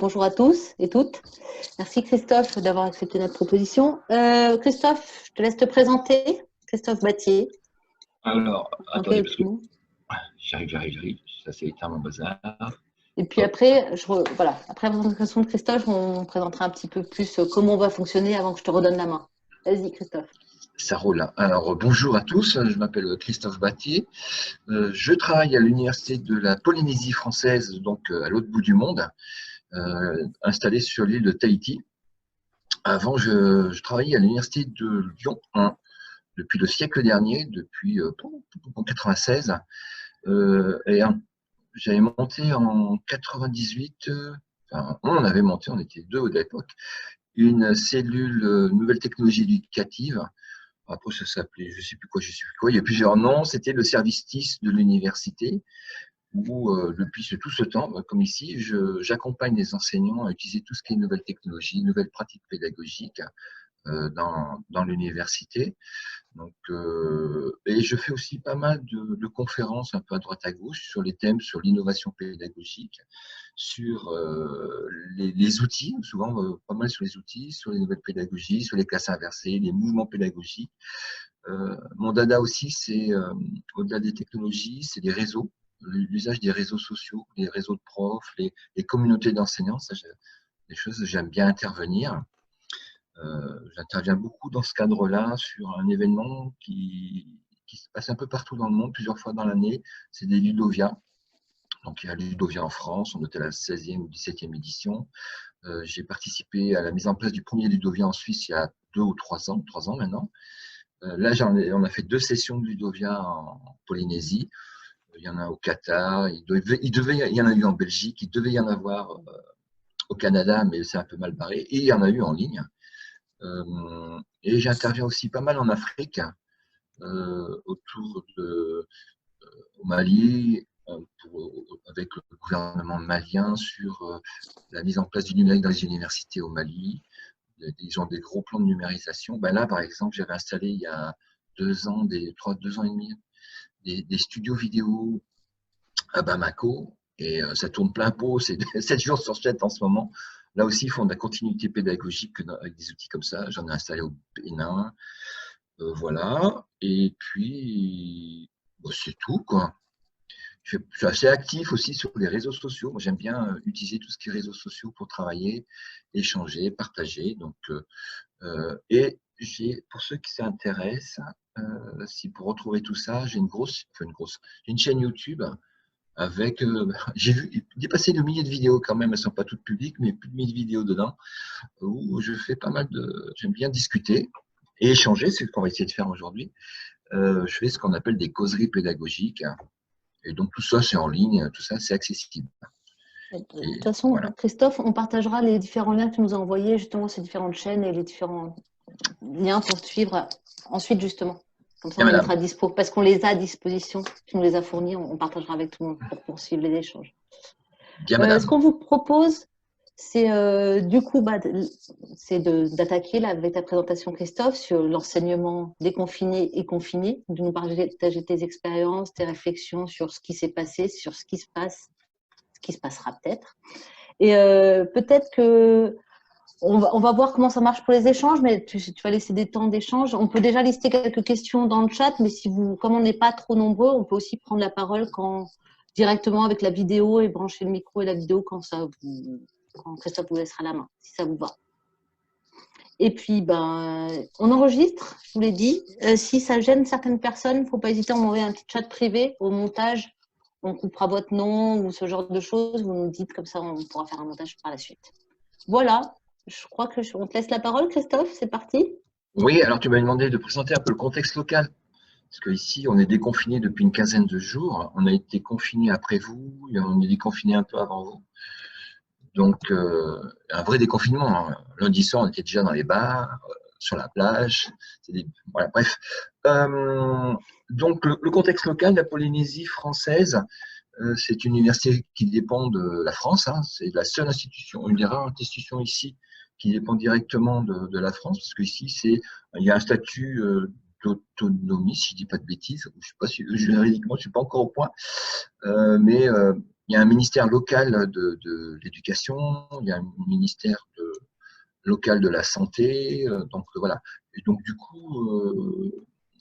bonjour à tous et toutes. Merci Christophe d'avoir accepté notre proposition. Christophe, je te laisse te présenter. Christophe Battier. Alors, En attendez, parce quelques que mots. j'arrive. Ça, c'est éteint mon bazar. Et puis après, voilà, après la présentation de Christophe, on présentera un petit peu plus comment on va fonctionner avant que je te redonne la main. Vas-y Christophe. Ça roule. Alors, bonjour à tous. Je m'appelle Christophe Battier. Je travaille à l'université de la Polynésie française, donc à l'autre bout du monde, installé sur l'île de Tahiti. Avant, je travaillais à l'université de Lyon 1 depuis le siècle dernier, depuis 96. J'avais monté en 98, enfin, on avait monté, on était deux à l'époque, une cellule nouvelle technologie éducative. Après, ça s'appelait, je sais plus quoi, il y a plusieurs noms. C'était le service TIS de l'université, où depuis tout ce temps, comme ici, j'accompagne les enseignants à utiliser tout ce qui est nouvelles technologies, nouvelles pratiques pédagogiques dans l'université. Donc, et je fais aussi pas mal de conférences un peu à droite à gauche sur les thèmes, sur l'innovation pédagogique, sur les outils, souvent pas mal sur les outils, sur les nouvelles pédagogies, sur les classes inversées, les mouvements pédagogiques. Mon dada aussi, c'est au-delà des technologies, c'est les réseaux, l'usage des réseaux sociaux, les réseaux de profs, les communautés d'enseignants. Ça, des choses que j'aime bien intervenir. J'interviens beaucoup dans ce cadre-là sur un événement qui se passe un peu partout dans le monde, plusieurs fois dans l'année. C'est des Ludovia. Donc, il y a Ludovia en France, on était à la 16e ou 17e édition. J'ai participé à la mise en place du premier Ludovia en Suisse il y a 2 ou 3 ans maintenant. Là, on a fait 2 sessions de Ludovia en Polynésie. Il y en a au Qatar, il y en a eu en Belgique, il devait y en avoir au Canada, mais c'est un peu mal barré. Et il y en a eu en ligne. Et j'interviens aussi pas mal en Afrique, au Mali, avec le gouvernement malien sur la mise en place du numérique dans les universités au Mali. Ils ont des gros plans de numérisation. Ben là, par exemple, j'avais installé il y a 2 ans, 2 ans et demi, des studios vidéo à Bamako. Et ça tourne plein pot, c'est 7 jours sur 7 en ce moment. Là aussi, ils font de la continuité pédagogique avec des outils comme ça. J'en ai installé au Bénin. Voilà. Et puis, c'est tout, quoi. Je suis assez actif aussi sur les réseaux sociaux. Moi, j'aime bien utiliser tout ce qui est réseaux sociaux pour travailler, échanger, partager. Donc, et pour ceux qui s'intéressent, si pour retrouver tout ça, j'ai une chaîne YouTube avec, j'ai vu dépasser le millier de vidéos quand même. Elles sont pas toutes publiques, mais plus de 1000 vidéos dedans où je fais pas mal j'aime bien discuter et échanger. C'est ce qu'on va essayer de faire aujourd'hui. Je fais ce qu'on appelle des causeries pédagogiques. Et donc, tout ça, c'est en ligne, tout ça, c'est accessible. De toute façon, voilà. Christophe, on partagera les différents liens que tu nous as envoyés, justement, ces différentes chaînes et les différents liens pour te suivre ensuite, justement. Comme ça, on les mettra à dispo, parce qu'on les a à disposition. Tu nous les as fournis, on partagera avec tout le monde pour poursuivre les échanges. Ce qu'on vous propose, c'est du coup, c'est d'attaquer avec ta présentation, Christophe, sur l'enseignement déconfiné et confiné, de nous partager tes expériences, tes réflexions sur ce qui s'est passé, sur ce qui se passe, ce qui se passera peut-être. Et peut-être que on va voir comment ça marche pour les échanges, mais tu vas laisser des temps d'échange. On peut déjà lister quelques questions dans le chat, mais comme on n'est pas trop nombreux, on peut aussi prendre la parole directement avec la vidéo et brancher le micro et la vidéo quand Christophe vous laissera la main, si ça vous va. Et puis, on enregistre, je vous l'ai dit. Si ça gêne certaines personnes, il ne faut pas hésiter à m'envoyer un petit chat privé au montage. On coupera votre nom ou ce genre de choses. Vous nous dites, comme ça, on pourra faire un montage par la suite. Voilà, je crois qu'on te laisse la parole, Christophe. C'est parti. Oui, alors tu m'as demandé de présenter un peu le contexte local. Parce qu'ici, on est déconfiné depuis une quinzaine de jours. On a été confiné après vous, et on est déconfiné un peu avant vous. Donc, un vrai déconfinement. Hein. Lundi soir, on était déjà dans les bars, sur la plage. Voilà, bref. Donc, le contexte local, la Polynésie française, c'est une université qui dépend de la France. Hein. C'est la seule institution, une des rares institutions ici qui dépend directement de la France, parce qu'ici, il y a un statut d'autonomie, si je ne dis pas de bêtises. Je ne sais pas si juridiquement, je ne suis pas encore au point, mais il y a un ministère local de l'éducation, il y a un ministère local de la santé, donc voilà. Et donc du coup,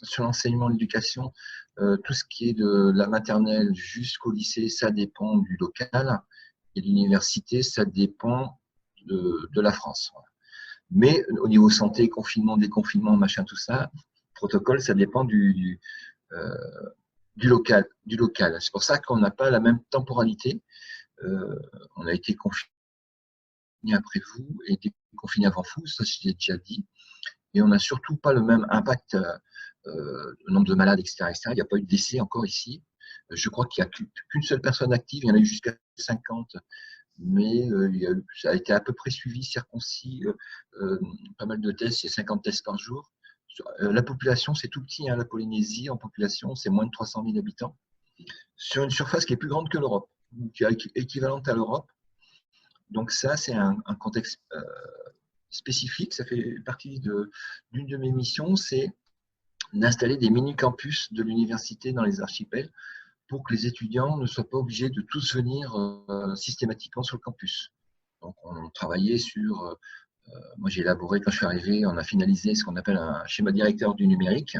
sur l'enseignement de l'éducation, tout ce qui est de la maternelle jusqu'au lycée, ça dépend du local, et l'université, ça dépend de la France. Voilà. Mais au niveau santé, confinement, déconfinement, machin, tout ça, protocole, ça dépend euh, du local. C'est pour ça qu'on n'a pas la même temporalité. On a été confiné après vous et déconfiné avant vous, ça je l'ai déjà dit. Et on n'a surtout pas le même impact, le nombre de malades, etc., etc. Il n'y a pas eu de décès encore ici. Je crois qu'il n'y a qu'une seule personne active, il y en a eu jusqu'à 50, mais ça a été à peu près suivi, circoncis, pas mal de tests, il y a 50 tests par jour. La population, c'est tout petit, hein, la Polynésie, en population, c'est moins de 300 000 habitants, sur une surface qui est plus grande que l'Europe, qui est équivalente à l'Europe. Donc ça, c'est un contexte spécifique, ça fait partie d'une de mes missions, c'est d'installer des mini-campus de l'université dans les archipels pour que les étudiants ne soient pas obligés de tous venir systématiquement sur le campus. Donc on travaillait sur, moi j'ai élaboré, quand je suis arrivé, on a finalisé ce qu'on appelle un schéma directeur du numérique,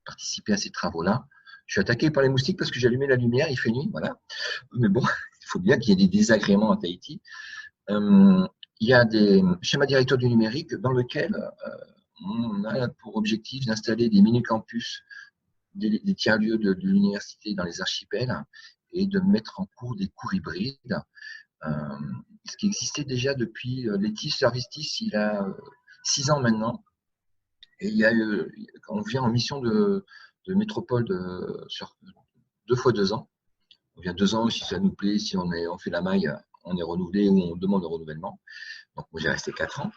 participé à ces travaux-là. Je suis attaqué par les moustiques parce que j'ai allumé la lumière, il fait nuit, voilà. Mais bon, il faut bien qu'il y ait des désagréments à Tahiti. Il y a des schémas directeurs du numérique dans lesquels on a pour objectif d'installer des mini-campus, des tiers-lieux de l'université dans les archipels et de mettre en cours des cours hybrides. Ce qui existait déjà depuis l'ETIS, Service-TIS, il a 6 ans maintenant. Et il y a on vient en mission de métropole sur 2 fois 2 ans. On vient 2 ans si ça nous plaît, si on fait la maille, on est renouvelé ou on demande le renouvellement. Donc moi j'ai resté 4 ans.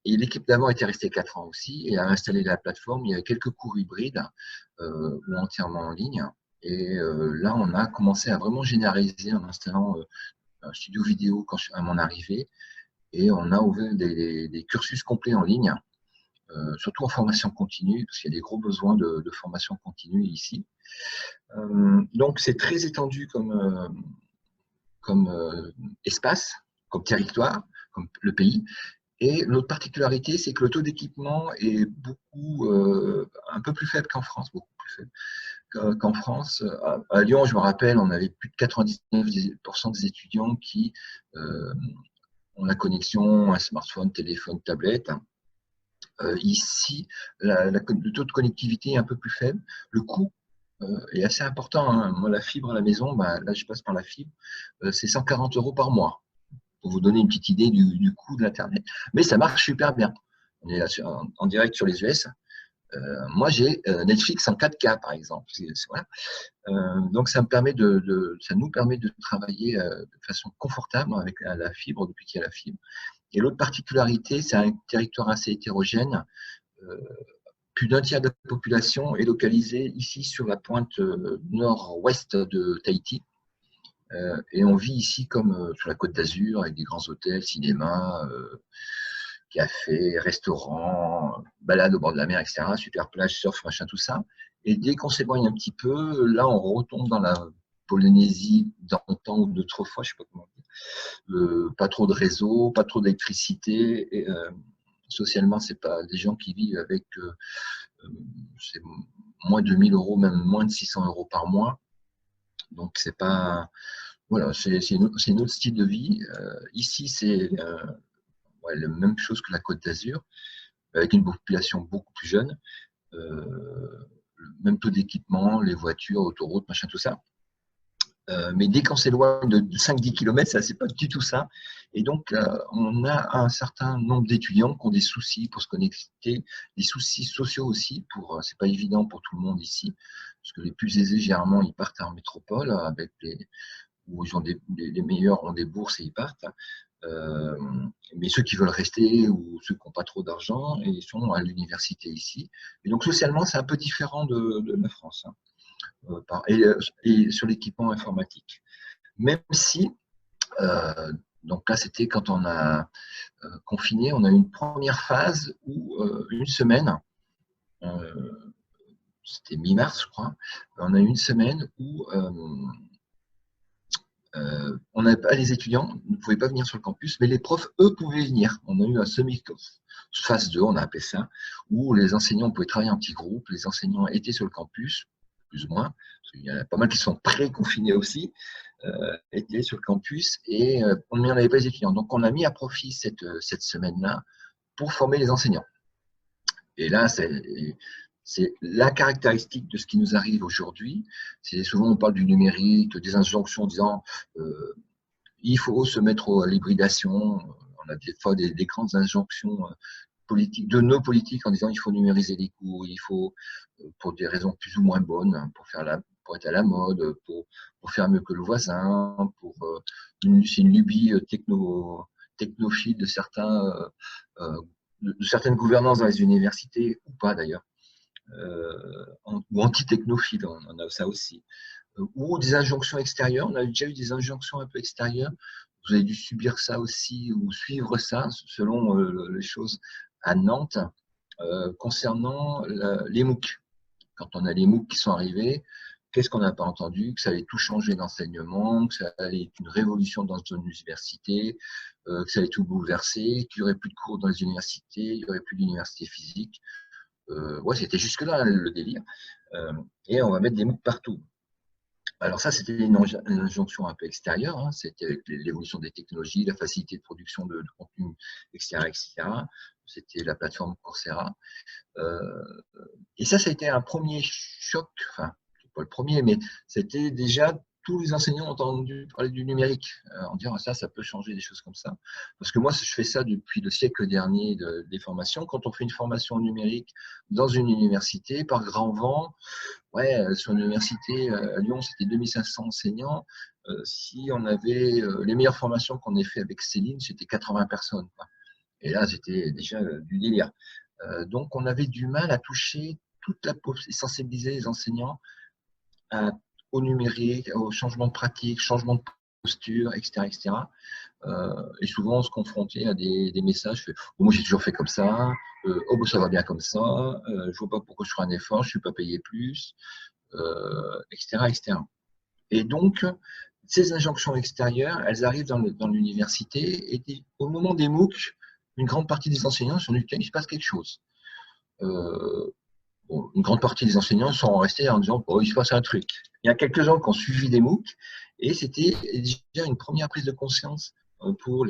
Et l'équipe d'avant était restée 4 ans aussi et a installé la plateforme. Il y avait quelques cours hybrides ou entièrement en ligne. Et là, on a commencé à vraiment généraliser en installant un studio vidéo à mon arrivée. Et on a ouvert des cursus complets en ligne, surtout en formation continue, parce qu'il y a des gros besoins de formation continue ici. Donc, c'est très étendu comme espace, comme territoire, comme le pays. Et l'autre particularité, c'est que le taux d'équipement est un peu plus faible qu'en France, beaucoup plus faible qu'en France. À Lyon, je me rappelle, on avait plus de 99% des étudiants qui ont la connexion, un smartphone, téléphone, tablette. Ici, le taux de connectivité est un peu plus faible. Le coût est assez important. Hein. Moi, la fibre à la maison, là, je passe par la fibre, c'est 140 € par mois, pour vous donner une petite idée du coût de l'Internet. Mais ça marche super bien. On est là en direct sur les US. Moi, j'ai Netflix en 4K, par exemple. Voilà. Donc, ça nous permet de travailler de façon confortable avec la fibre, depuis qu'il y a la fibre. Et l'autre particularité, c'est un territoire assez hétérogène. Plus d'un tiers de la population est localisée ici sur la pointe nord-ouest de Tahiti. Et on vit ici comme sur la Côte d'Azur, avec des grands hôtels, cinémas, cafés, restaurants, balades au bord de la mer, etc. Super plage, surf, machin, tout ça. Et dès qu'on s'éloigne un petit peu, là, on retombe dans la Polynésie d'antan ou d'autrefois, je ne sais pas comment dire. Pas trop de réseau, pas trop d'électricité. Et, socialement, c'est pas des gens qui vivent avec c'est moins de 1 000 €, même moins de 600 € par mois. Donc, c'est pas. Voilà, c'est un autre style de vie. Ici, c'est la même chose que la Côte d'Azur, avec une population beaucoup plus jeune. Le même taux d'équipement, les voitures, autoroutes, machin, tout ça. Mais dès qu'on s'éloigne de 5-10 km, ça, c'est pas du tout ça. Et donc, on a un certain nombre d'étudiants qui ont des soucis pour se connecter, des soucis sociaux aussi. C'est pas évident pour tout le monde ici, parce que les plus aisés, généralement, ils partent en métropole, où ils ont les meilleurs ont des bourses et ils partent. Mais ceux qui veulent rester ou ceux qui n'ont pas trop d'argent, ils sont à l'université ici. Et donc, socialement, c'est un peu différent de la France. Hein. Et sur l'équipement informatique. Même si, donc là c'était quand on a confiné, on a eu une première phase où une semaine, c'était mi-mars je crois, on a eu une semaine où On n'avait pas les étudiants, ne pouvaient pas venir sur le campus, mais les profs, eux, pouvaient venir. On a eu un phase 2, on a appelé ça, où les enseignants pouvaient travailler en petits groupes, les enseignants étaient sur le campus, plus ou moins, parce qu'il y en a pas mal qui sont pré-confinés aussi, étaient sur le campus, et on n'avait pas les étudiants. Donc on a mis à profit cette semaine-là pour former les enseignants. Et là, c'est la caractéristique de ce qui nous arrive aujourd'hui. C'est souvent on parle du numérique, des injonctions en disant il faut se mettre à l'hybridation. On a des fois des grandes injonctions politiques de nos politiques en disant il faut numériser les cours, il faut pour des raisons plus ou moins bonnes, pour être à la mode, pour faire mieux que le voisin, c'est une lubie technophile de de certaines gouvernances dans les universités, ou pas d'ailleurs, ou anti-technophile, on a ça aussi, ou des injonctions extérieures, on a déjà eu des injonctions un peu extérieures, vous avez dû subir ça aussi, ou suivre ça, selon les choses, à Nantes, concernant les MOOC. Quand on a les MOOC qui sont arrivés, qu'est-ce qu'on n'a pas entendu? Que ça allait tout changer l'enseignement, que ça allait être une révolution dans une université, que ça allait tout bouleverser, qu'il n'y aurait plus de cours dans les universités, il n'y aurait plus d'université physique. Ouais, c'était jusque-là le délire. Et on va mettre des MOOC partout. Alors ça, c'était une injonction un peu extérieure, hein. C'était avec l'évolution des technologies, la facilité de production de contenu, etc., etc. C'était la plateforme Coursera. Et ça a été un premier choc, enfin, pas le premier, mais c'était déjà tous les enseignants ont entendu parler du numérique, en disant ça peut changer des choses comme ça. Parce que moi, je fais ça depuis le siècle dernier des formations. Quand on fait une formation numérique dans une université, par grand vent, ouais, sur l'université à Lyon, c'était 2500 enseignants. Si on avait les meilleures formations qu'on ait fait avec Céline, c'était 80 personnes. Et là, c'était déjà du délire. Donc, on avait du mal à toucher sensibiliser les enseignants au numérique, au changement de pratique, changement de posture, etc. etc. Et souvent, on se confrontait à des messages oh, moi, j'ai toujours fait comme ça, oh, bah, ça va bien comme ça, je ne vois pas pourquoi je ferai un effort, je ne suis pas payé plus, etc., etc. Et donc, ces injonctions extérieures, elles arrivent dans l'université et au moment des MOOC, une grande partie des enseignants se sont dit il se passe quelque chose. Une grande partie des enseignants sont restés en disant il se passe un truc. Il y a quelques gens qui ont suivi des MOOC et c'était déjà une première prise de conscience pour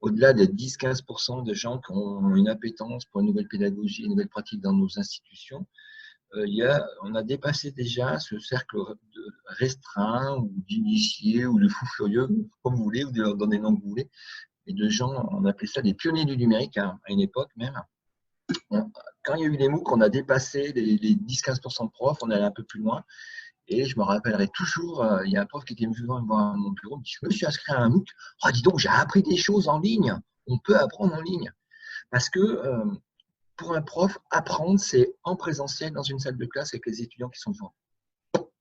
au-delà des 10-15% de gens qui ont une appétence pour une nouvelle pédagogie, une nouvelle pratique dans nos institutions. On a dépassé déjà ce cercle restreint ou d'initiés ou de fous furieux, comme vous voulez, ou de leur donner le nom que vous voulez, et de gens, on appelait ça des pionniers du numérique à une époque même. Quand il y a eu les MOOC, on a dépassé les 10-15% de profs, on est allé un peu plus loin. Et je me rappellerai toujours, il y a un prof qui était venu me voir à mon bureau, il me dit je me suis inscrit à un MOOC. Oh, dis donc, j'ai appris des choses en ligne. On peut apprendre en ligne. Parce que pour un prof, apprendre, c'est en présentiel dans une salle de classe avec les étudiants qui sont devant.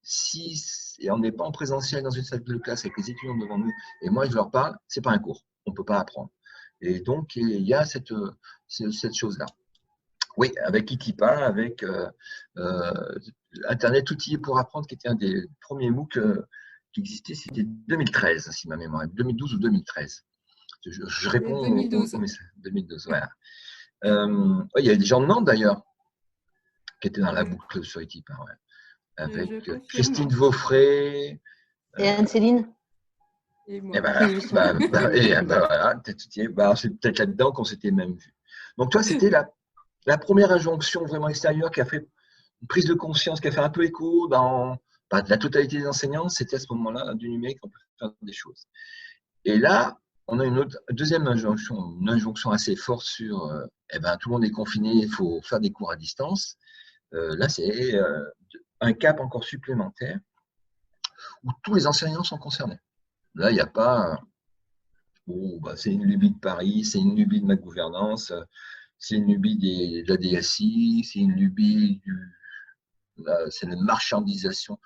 Si on n'est pas en présentiel dans une salle de classe avec les étudiants devant nous, et moi je leur parle, c'est pas un cours. On ne peut pas apprendre. Et donc, il y a cette chose-là. Oui, avec Itipa, avec Internet outillé pour apprendre, qui était un des premiers MOOC qui existait, c'était 2013, si ma mémoire est 2012 ou 2013. Je réponds 2012. 2012, voilà. Il y avait des gens de Nantes d'ailleurs, qui étaient dans la boucle sur Itipa, ouais. Avec Christine Vaufré. Et Anne-Céline. Et moi. Et voilà, c'est peut-être là-dedans qu'on s'était même vu. Donc toi, c'était la première injonction vraiment extérieure qui a fait une prise de conscience, qui a fait un peu écho dans la totalité des enseignants. C'était à ce moment-là, du numérique, on peut faire des choses. Et là, on a une deuxième injonction, une injonction assez forte sur tout le monde est confiné, il faut faire des cours à distance. Là, c'est un cap encore supplémentaire où tous les enseignants sont concernés. Là, il n'y a pas c'est une lubie de Paris, c'est une lubie de ma gouvernance, c'est une lubie de la DSI, c'est une lubie c'est une marchandisation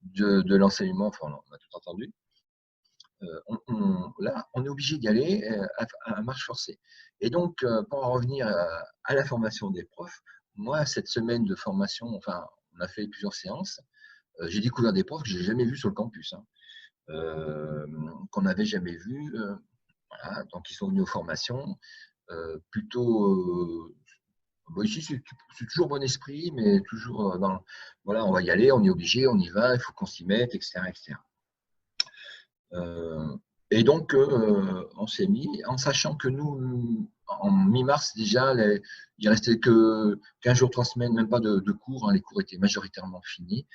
de l'enseignement, enfin, on a tout entendu. Là, on est obligé d'y aller à marche forcée. Et donc, pour en revenir à la formation des profs, moi, cette semaine de formation, enfin, on a fait plusieurs séances, j'ai découvert des profs que je n'ai jamais vus sur le campus. Hein. qu'on n'avait jamais vues. Voilà, donc ils sont venus aux formations. Plutôt, bon, ici c'est toujours bon esprit, mais toujours dans, voilà, on va y aller, on est obligé, on y va, il faut qu'on s'y mette, etc., etc. Et donc, on s'est mis, en sachant que nous, en mi-mars déjà, il restait que 15 jours, 3 semaines, même pas de cours, hein, les cours étaient majoritairement finis.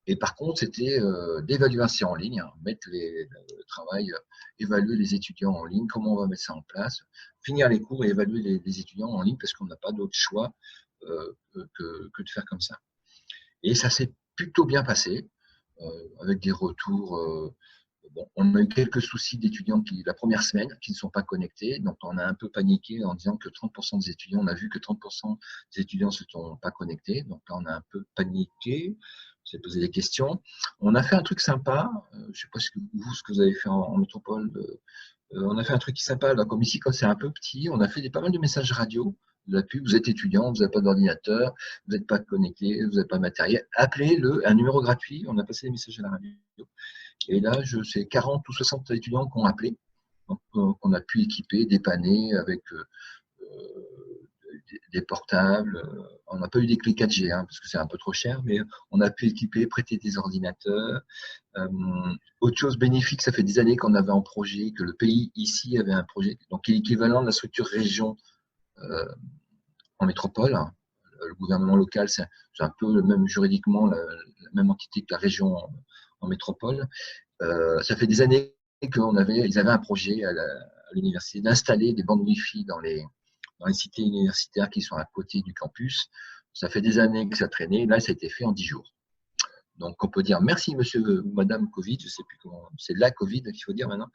Et par contre, c'était d'évaluation en ligne, hein, mettre le travail, évaluer les étudiants en ligne, comment on va mettre ça en place, finir les cours et évaluer les étudiants en ligne parce qu'on n'a pas d'autre choix que de faire comme ça. Et ça s'est plutôt bien passé, avec des retours. Bon, on a eu quelques soucis d'étudiants la première semaine qui ne sont pas connectés, donc on a un peu paniqué en disant que 30% des étudiants, on a vu que 30% des étudiants ne se sont pas connectés, donc là on a un peu paniqué, on s'est posé des questions. On a fait un truc sympa, je ne sais pas ce que vous avez fait en métropole, on a fait un truc sympa, là, comme ici, quand c'est un peu petit, on a fait pas mal de messages radio, de la pub, vous êtes étudiant, vous n'avez pas d'ordinateur, vous n'êtes pas connecté, vous n'avez pas de matériel, appelez-le, un numéro gratuit, on a passé des messages à la radio. Et là, c'est 40 ou 60 étudiants qui ont appelé, donc qu'on a pu équiper, dépanner avec des portables. On n'a pas eu des clés 4G, hein, parce que c'est un peu trop cher, mais on a pu équiper, prêter des ordinateurs. Autre chose bénéfique, ça fait des années qu'on avait un projet, que le pays ici avait un projet, donc qui est l'équivalent de la structure région en métropole. Le gouvernement local, c'est un peu le même juridiquement, la même entité que la région en métropole. Ça fait des années ils avaient un projet à l'université d'installer des bandes Wi-Fi dans les cités universitaires qui sont à côté du campus. Ça fait des années que ça traînait. Là, ça a été fait en 10 jours. Donc, on peut dire merci, monsieur, madame Covid. Je ne sais plus comment. C'est la Covid qu'il faut dire maintenant.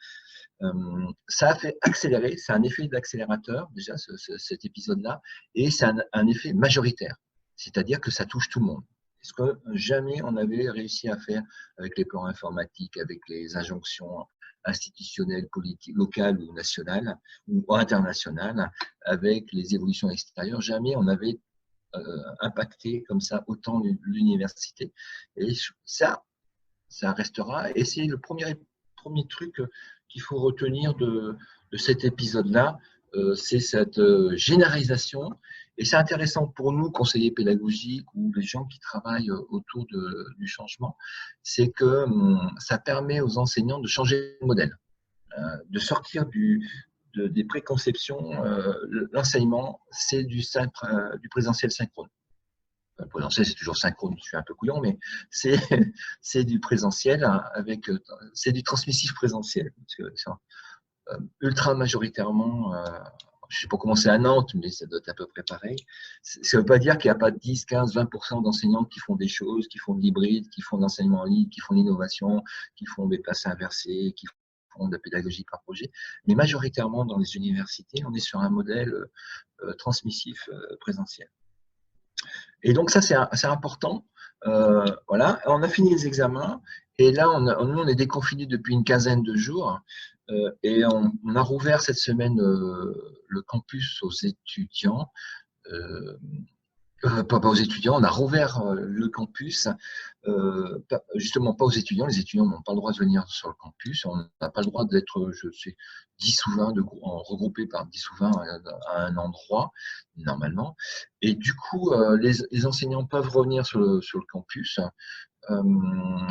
Ça a fait accélérer. C'est un effet d'accélérateur, déjà, cet épisode-là. Et c'est un effet majoritaire. C'est-à-dire que ça touche tout le monde. Ce que jamais on avait réussi à faire avec les plans informatiques, avec les injonctions institutionnelles, politiques, locales ou nationales ou internationales, avec les évolutions extérieures. Jamais on avait impacté comme ça autant l'université. Et ça restera. Et c'est le premier truc qu'il faut retenir de cet épisode-là, c'est cette généralisation. Et c'est intéressant pour nous, conseillers pédagogiques ou les gens qui travaillent autour du changement, c'est que ça permet aux enseignants de changer de modèle, de sortir des préconceptions. L'enseignement, c'est du présentiel synchrone. Le présentiel, c'est toujours synchrone, je suis un peu couillon, mais c'est du présentiel c'est du transmissif présentiel. Ultra majoritairement, je ne sais pas comment c'est à Nantes, mais ça doit être à peu près pareil. Ça ne veut pas dire qu'il n'y a pas 10, 15, 20% d'enseignants qui font des choses, qui font de l'hybride, qui font de l'enseignement en ligne, qui font de l'innovation, qui font des classes inversées, qui font de la pédagogie par projet. Mais majoritairement, dans les universités, on est sur un modèle transmissif présentiel. Et donc ça, c'est important. Voilà, on a fini les examens et là, nous, on est déconfinés depuis une quinzaine de jours et on a rouvert cette semaine le campus aux étudiants. Pas aux étudiants, on a rouvert le campus, justement pas aux étudiants, les étudiants n'ont pas le droit de venir sur le campus, on n'a pas le droit d'être, je sais, 10 ou 20, regroupés par 10 ou 20 à un endroit, normalement. Et du coup, les enseignants peuvent revenir sur le campus.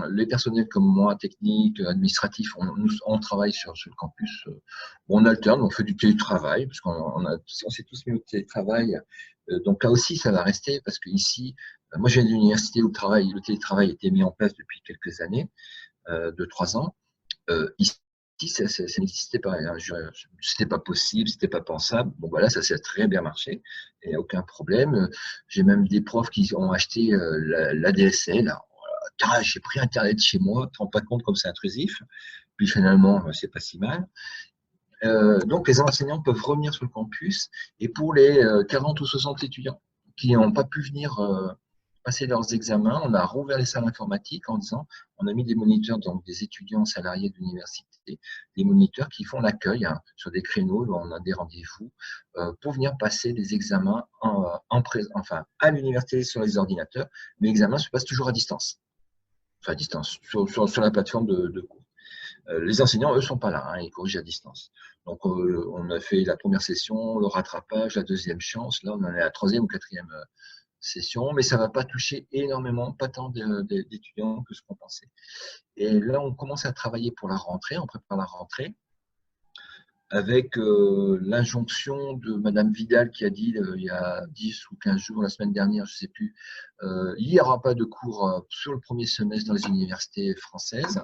Les personnels comme moi, techniques, administratifs, on travaille sur le campus. On alterne, on fait du télétravail, parce qu'on s'est tous mis au télétravail. Donc là aussi, ça va rester, parce que ici, moi je viens d'une université où le télétravail a été mis en place depuis quelques années, 2-3 ans. Ici, ça n'existait pas. C'était pas possible, c'était pas pensable. Bon, voilà, ça s'est très bien marché. Il n'y a aucun problème. J'ai même des profs qui ont acheté l'ADSL. J'ai pris Internet chez moi, tu ne te rends pas compte comme c'est intrusif. Puis finalement, c'est pas si mal. Donc, les enseignants peuvent revenir sur le campus. Et pour les 40 ou 60 étudiants qui n'ont pas pu venir passer leurs examens, on a rouvert les salles informatiques en disant, on a mis des moniteurs, donc des étudiants salariés de l'université, des moniteurs qui font l'accueil sur des créneaux, où on a des rendez-vous, pour venir passer des examens à l'université sur les ordinateurs. Mais l'examen se passe toujours à distance. Enfin, à distance, sur la plateforme de cours. Les enseignants, eux, sont pas là, hein, ils corrigent à distance. Donc, on a fait la première session, le rattrapage, la deuxième chance. Là, on en est à la troisième ou quatrième session, mais ça va pas toucher énormément, pas tant d'étudiants que ce qu'on pensait. Et là, on commence à travailler pour la rentrée, on prépare la rentrée, avec l'injonction de Madame Vidal qui a dit il y a 10 ou 15 jours, la semaine dernière, je ne sais plus, il n'y aura pas de cours sur le premier semestre dans les universités françaises.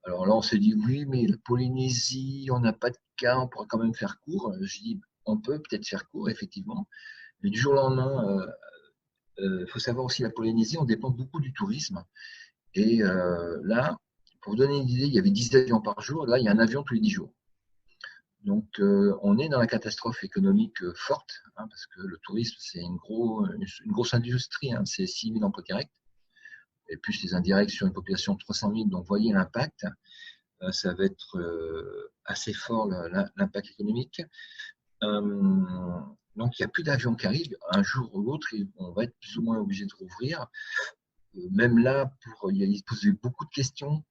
Alors là, on s'est dit oui, mais la Polynésie, on n'a pas de cas, on pourra quand même faire cours. Je dis on peut peut-être faire cours, effectivement, mais du jour au lendemain, il faut savoir aussi la Polynésie, on dépend beaucoup du tourisme. Et là, pour vous donner une idée, il y avait 10 avions par jour, là, il y a un avion tous les 10 jours. Donc, on est dans la catastrophe économique forte, hein, parce que le tourisme, c'est une grosse industrie, hein, c'est 6 000 emplois directs, et plus les indirects sur une population de 300 000. Donc, voyez l'impact, ça va être assez fort l'impact économique. Donc, il n'y a plus d'avions qui arrivent. Un jour ou l'autre, on va être plus ou moins obligé de rouvrir. Même là, il se posait beaucoup de questions.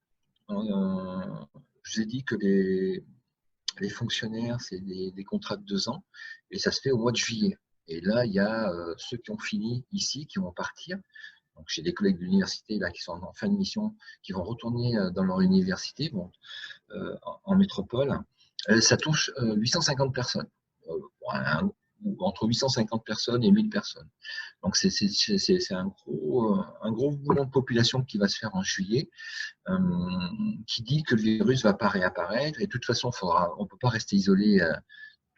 Je vous ai dit que les fonctionnaires, c'est des contrats de 2 ans, et ça se fait au mois de juillet. Et là, il y a ceux qui ont fini ici, qui vont partir. Donc, j'ai des collègues de l'université là qui sont en fin de mission, qui vont retourner dans leur université, bon, en métropole. Ça touche 850 personnes, entre 850 personnes et 1000 personnes. Donc, c'est un gros mouvement de population qui va se faire en juillet, qui dit que le virus ne va pas réapparaître. Et de toute façon, on ne peut pas rester isolé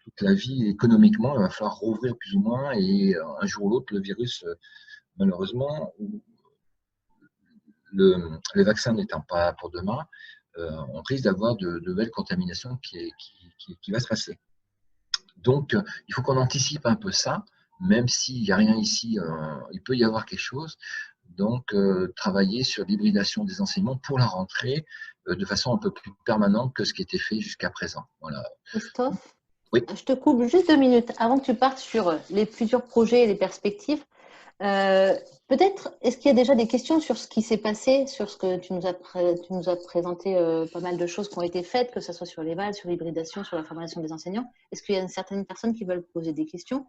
toute la vie. Économiquement, il va falloir rouvrir plus ou moins. Et un jour ou l'autre, le virus, malheureusement, les vaccins n'étant pas pour demain, on risque d'avoir de nouvelles contaminations qui va se passer. Donc, il faut qu'on anticipe un peu ça, même s'il n'y a rien ici, il peut y avoir quelque chose. Donc, travailler sur l'hybridation des enseignements pour la rentrée de façon un peu plus permanente que ce qui était fait jusqu'à présent. Voilà. Christophe, Oui. je te coupe juste 2 minutes avant que tu partes sur les futurs projets et les perspectives. Peut-être, est-ce qu'il y a déjà des questions sur ce qui s'est passé, sur ce que tu nous as présenté pas mal de choses qui ont été faites, que ce soit sur les VAL, sur l'hybridation, sur la formation des enseignants. Est-ce qu'il y a certaines personnes qui veulent poser des questions?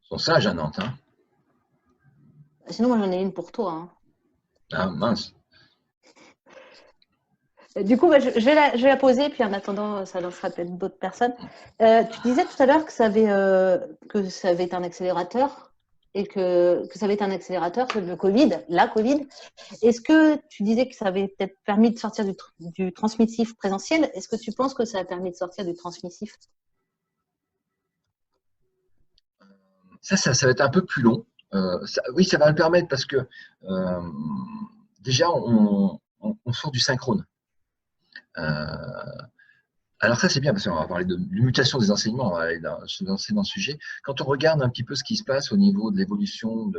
Ils sont sages à Nantes, hein. Sinon, moi, j'en ai une pour toi. Hein. Ah, mince. Du coup, je vais la poser, puis en attendant, ça lancera peut-être d'autres personnes. Tu disais tout à l'heure que ça avait été un accélérateur et que ça avait été un accélérateur, le Covid, la Covid. Est-ce que tu disais que ça avait peut-être permis de sortir du transmissif présentiel? Est-ce que tu penses que ça a permis de sortir du transmissif? Ça va être un peu plus long. Oui, ça va le permettre parce que déjà, on sort du synchrone. Alors ça, c'est bien parce qu'on va parler de mutation des enseignements, on va aller se lancer dans le sujet. Quand on regarde un petit peu ce qui se passe au niveau de l'évolution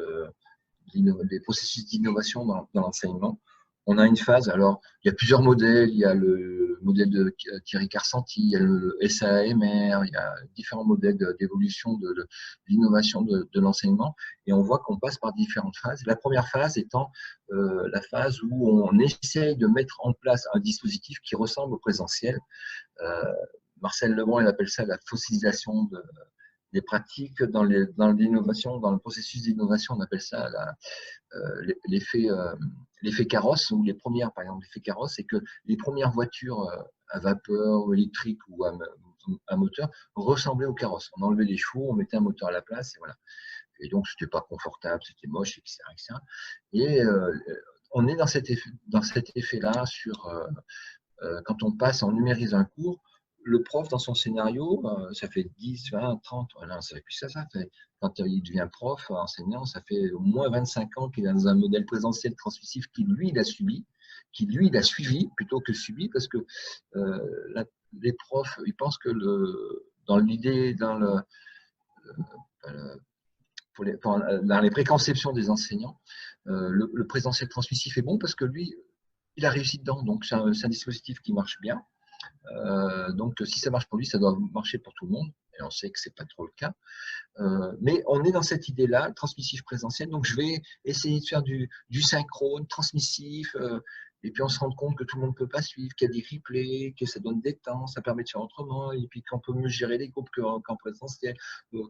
des processus d'innovation dans l'enseignement, on a une phase, alors il y a plusieurs modèles, il y a le modèle de Thierry Carsanti, il y a le SAMR, il y a différents modèles d'évolution de l'innovation de l'enseignement, et on voit qu'on passe par différentes phases. La première phase étant la phase où on essaye de mettre en place un dispositif qui ressemble au présentiel. Marcel Lebrun, il appelle ça la fossilisation des pratiques dans l'innovation, dans le processus d'innovation, on appelle ça l'effet carrosse, ou les premières, par exemple, l'effet carrosse, c'est que les premières voitures à vapeur ou électrique ou à moteur ressemblaient aux carrosses. On enlevait les chevaux, on mettait un moteur à la place, et voilà. Et donc, c'était pas confortable, c'était moche, etc. etc. Et on est dans cet effet-là quand on on numérise un cours, le prof, dans son scénario, ça fait 10, 20, 30, voilà, ça fait plus ça fait, quand il devient prof, enseignant, ça fait au moins 25 ans qu'il est dans un modèle présentiel transmissif qui, lui, il a subi, qui, lui, il a suivi plutôt que subi, parce que les profs, ils pensent que dans les préconceptions des enseignants, le présentiel transmissif est bon parce que lui, il a réussi dedans, donc c'est un dispositif qui marche bien. Donc, si ça marche pour lui, ça doit marcher pour tout le monde. et on sait que ce n'est pas trop le cas. Mais on est dans cette idée-là, transmissif présentiel. Donc, je vais essayer de faire du synchrone, transmissif, et puis on se rend compte que tout le monde ne peut pas suivre, qu'il y a des replays, que ça donne des temps, ça permet de faire autrement, et puis qu'on peut mieux gérer les groupes qu'en présentiel,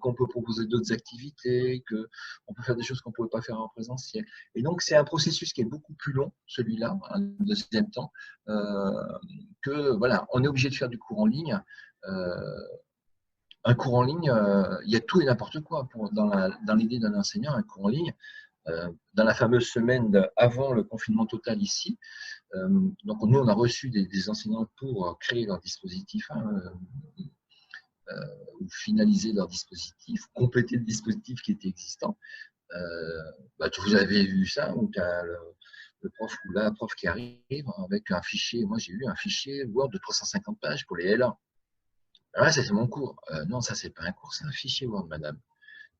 qu'on peut proposer d'autres activités, qu'on peut faire des choses qu'on ne pouvait pas faire en présentiel. Et donc, c'est un processus qui est beaucoup plus long, celui-là, un deuxième temps, que voilà, on est obligé de faire du cours en ligne. Un cours en ligne, il y a tout et n'importe quoi dans l'idée d'un enseignant, un cours en ligne. Dans la fameuse semaine avant le confinement total ici, donc nous, on a reçu des enseignants pour créer leur dispositif, ou finaliser leur dispositif, compléter le dispositif qui était existant. Vous avez vu ça, où tu as le prof ou la prof qui arrive avec un fichier. Moi, j'ai eu un fichier Word de 350 pages pour les L1. Alors là, ça, c'est mon cours. Non, ça, c'est pas un cours, c'est un fichier Word, madame.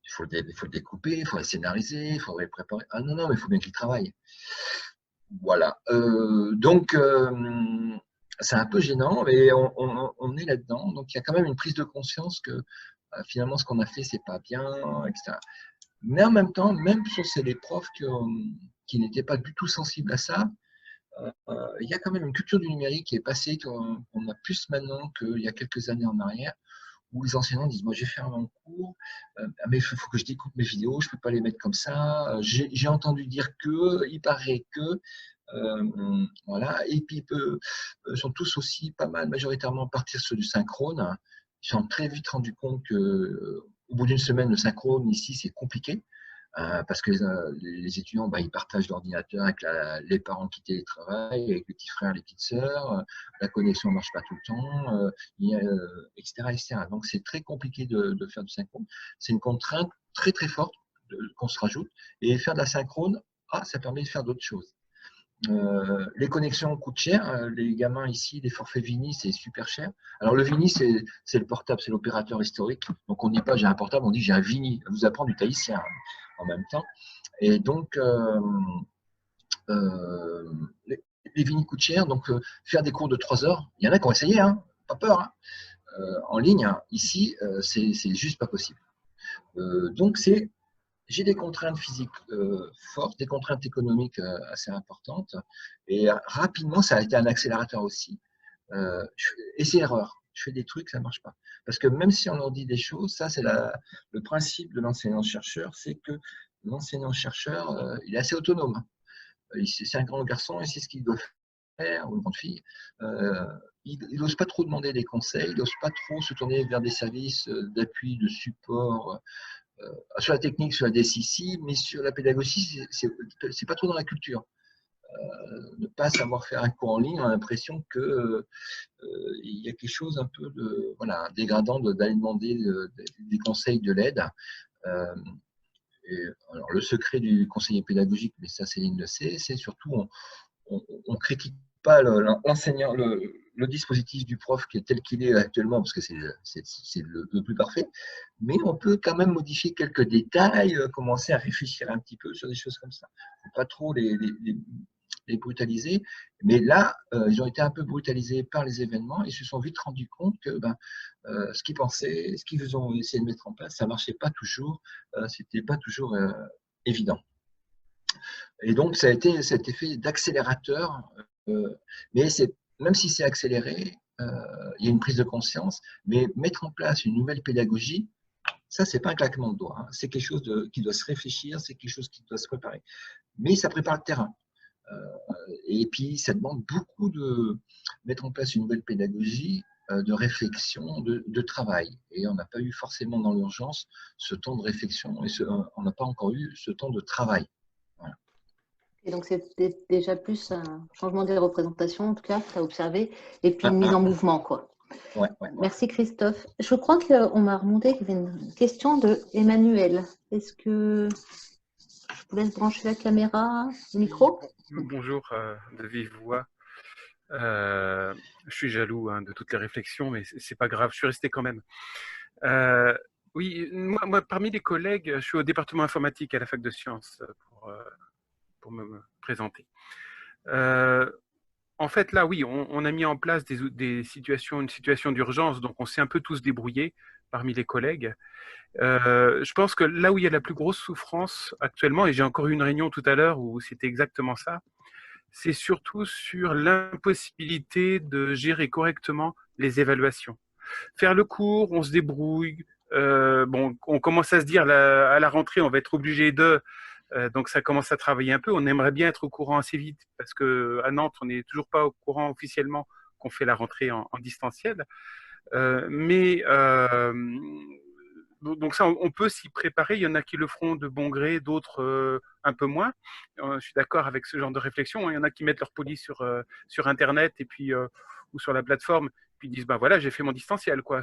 Il faut le découper, il faut le scénariser, il faudrait le préparer. Ah non, mais il faut bien qu'il travaille. Voilà. Donc, c'est un peu gênant, mais on est là-dedans. Donc, il y a quand même une prise de conscience que finalement, ce qu'on a fait, c'est pas bien, etc. Mais en même temps, même si c'est des profs qui n'étaient pas du tout sensibles à ça, il y a quand même une culture du numérique qui est passée, qu'on a plus maintenant qu'il y a quelques années en arrière, où les enseignants disent, moi, je vais faire mon cours, mais il faut que je découpe mes vidéos, je ne peux pas les mettre comme ça. J'ai entendu dire que, il paraît que, voilà. Et puis, ils sont tous aussi pas mal, majoritairement, partir sur du synchrone. Ils sont très vite rendus compte que, au bout d'une semaine, le synchrone, ici, c'est compliqué. Parce que les étudiants, ils partagent l'ordinateur avec les parents qui télétravaillent, avec les petits frères, les petites sœurs, la connexion ne marche pas tout le temps, etc., etc. Donc, c'est très compliqué de faire du synchrone. C'est une contrainte très, très forte qu'on se rajoute. Et faire de la synchrone, ça permet de faire d'autres choses. Les connexions coûtent cher. Les gamins ici, les forfaits Vini, c'est super cher. Alors, le Vini, c'est le portable, c'est l'opérateur historique. Donc, on ne dit pas j'ai un portable, on dit j'ai un Vini. On vous apprend du tahitien en même temps. Et donc, les Vini coûtent cher. Donc, faire des cours de 3 heures, il y en a qui ont essayé, pas peur. En ligne, ici, c'est juste pas possible. Donc, j'ai des contraintes physiques fortes, des contraintes économiques assez importantes. Et rapidement, ça a été un accélérateur aussi. Essai-erreur. Je fais des trucs, ça ne marche pas. Parce que même si on leur dit des choses, ça, c'est le principe de l'enseignant-chercheur, c'est que l'enseignant-chercheur, il est assez autonome. C'est un grand garçon et c'est ce qu'il doit faire, ou une grande fille. Il n'ose pas trop demander des conseils, il n'ose pas trop se tourner vers des services d'appui, de support, sur la technique, sur la DSIC, mais sur la pédagogie, c'est pas trop dans la culture. Ne pas savoir faire un cours en ligne, on a l'impression qu'il y a quelque chose un peu dégradant d'aller demander des conseils, de l'aide. Alors, le secret du conseiller pédagogique, mais ça Céline le sait, c'est surtout on ne critique pas l'enseignant, le dispositif du prof qui est tel qu'il est actuellement, parce que c'est le plus parfait, mais on peut quand même modifier quelques détails, commencer à réfléchir un petit peu sur des choses comme ça. Il ne faut pas trop les brutaliser, mais là, ils ont été un peu brutalisés par les événements et se sont vite rendus compte que ce qu'ils pensaient, ce qu'ils ont essayé de mettre en place, ça ne marchait pas toujours, c'était pas toujours évident. Et donc, ça a été cet effet d'accélérateur, mais même si c'est accéléré, il y a une prise de conscience, mais mettre en place une nouvelle pédagogie, ça, ce n'est pas un claquement de doigts, c'est quelque chose qui doit se réfléchir, c'est quelque chose qui doit se préparer. Mais ça prépare le terrain. Et puis, ça demande beaucoup de mettre en place une nouvelle pédagogie, de réflexion, de travail. Et on n'a pas eu forcément dans l'urgence ce temps de réflexion, et on n'a pas encore eu ce temps de travail. Voilà. Et donc, c'est déjà plus un changement des représentations, en tout cas, tu as observé, et puis une mise en mouvement, quoi. Ouais. Merci Christophe. Je crois qu'on m'a remonté qu'il y avait une question de Emmanuel. Est-ce que je vous laisse brancher la caméra, le micro? Bonjour, de vive voix. Je suis jaloux de toutes les réflexions, mais c'est pas grave, je suis resté quand même. Oui, moi, parmi les collègues, je suis au département informatique à la fac de sciences pour me présenter. En fait, là, oui, on a mis en place une situation d'urgence, donc on s'est un peu tous débrouillés parmi les collègues. Je pense que là où il y a la plus grosse souffrance actuellement, et j'ai encore eu une réunion tout à l'heure où c'était exactement ça, c'est surtout sur l'impossibilité de gérer correctement les évaluations. Faire le cours, on se débrouille. Bon, on commence à se dire à la rentrée, on va être obligé donc ça commence à travailler un peu. On aimerait bien être au courant assez vite parce que à Nantes, on n'est toujours pas au courant officiellement qu'on fait la rentrée en distanciel. Mais donc ça, on peut s'y préparer. Il y en a qui le feront de bon gré, d'autres un peu moins. Je suis d'accord avec ce genre de réflexion. Il y en a qui mettent leur police sur Internet et puis ou sur la plateforme, puis disent ben voilà, j'ai fait mon distanciel quoi.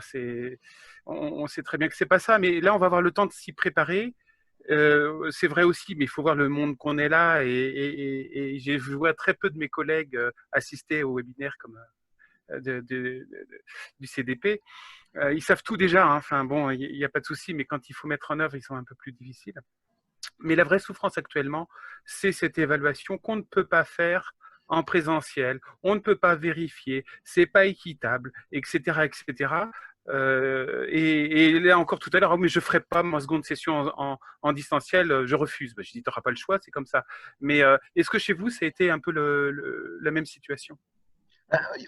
On sait très bien que c'est pas ça, mais là on va avoir le temps de s'y préparer. C'est vrai aussi, mais il faut voir le monde qu'on est là et je vois très peu de mes collègues assister au webinaire comme du CDP. Ils savent tout déjà, hein. Enfin bon, il n'y a pas de souci, mais quand il faut mettre en œuvre, ils sont un peu plus difficiles. Mais la vraie souffrance actuellement, c'est cette évaluation qu'on ne peut pas faire en présentiel, on ne peut pas vérifier, c'est pas équitable, etc., etc. Et là encore tout à l'heure, oh, mais je ferai pas ma seconde session en distanciel, je refuse. Ben, je dis, tu n'auras pas le choix, c'est comme ça. Mais est-ce que chez vous, ça a été un peu la même situation?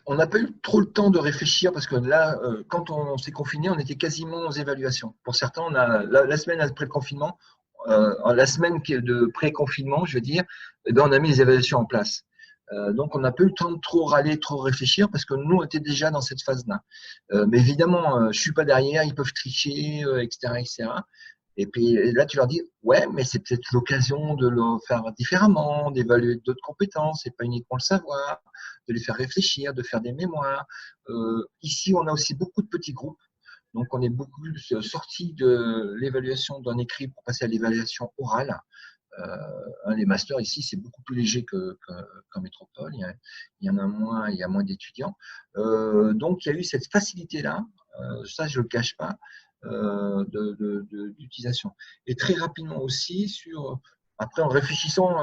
On n'a pas eu trop le temps de réfléchir parce que là, quand on s'est confiné, on était quasiment aux évaluations. Pour certains, on a la semaine après le confinement, la semaine de pré-confinement, je veux dire, eh ben, on a mis les évaluations en place. Donc, on n'a pas eu le temps de trop râler, trop réfléchir parce que nous, on était déjà dans cette phase-là. Mais évidemment, je ne suis pas derrière, ils peuvent tricher, etc., etc. Et puis là, tu leur dis, ouais, mais c'est peut-être l'occasion de le faire différemment, d'évaluer d'autres compétences, c'est pas uniquement le savoir, de les faire réfléchir, de faire des mémoires. Ici, on a aussi beaucoup de petits groupes, donc on est beaucoup plus sorti de l'évaluation d'un écrit pour passer à l'évaluation orale. Les masters ici, c'est beaucoup plus léger qu'en métropole. Il y en a moins, il y a moins d'étudiants. Donc, il y a eu cette facilité-là, ça, je ne le cache pas, d'utilisation. Et très rapidement aussi, après, en réfléchissant,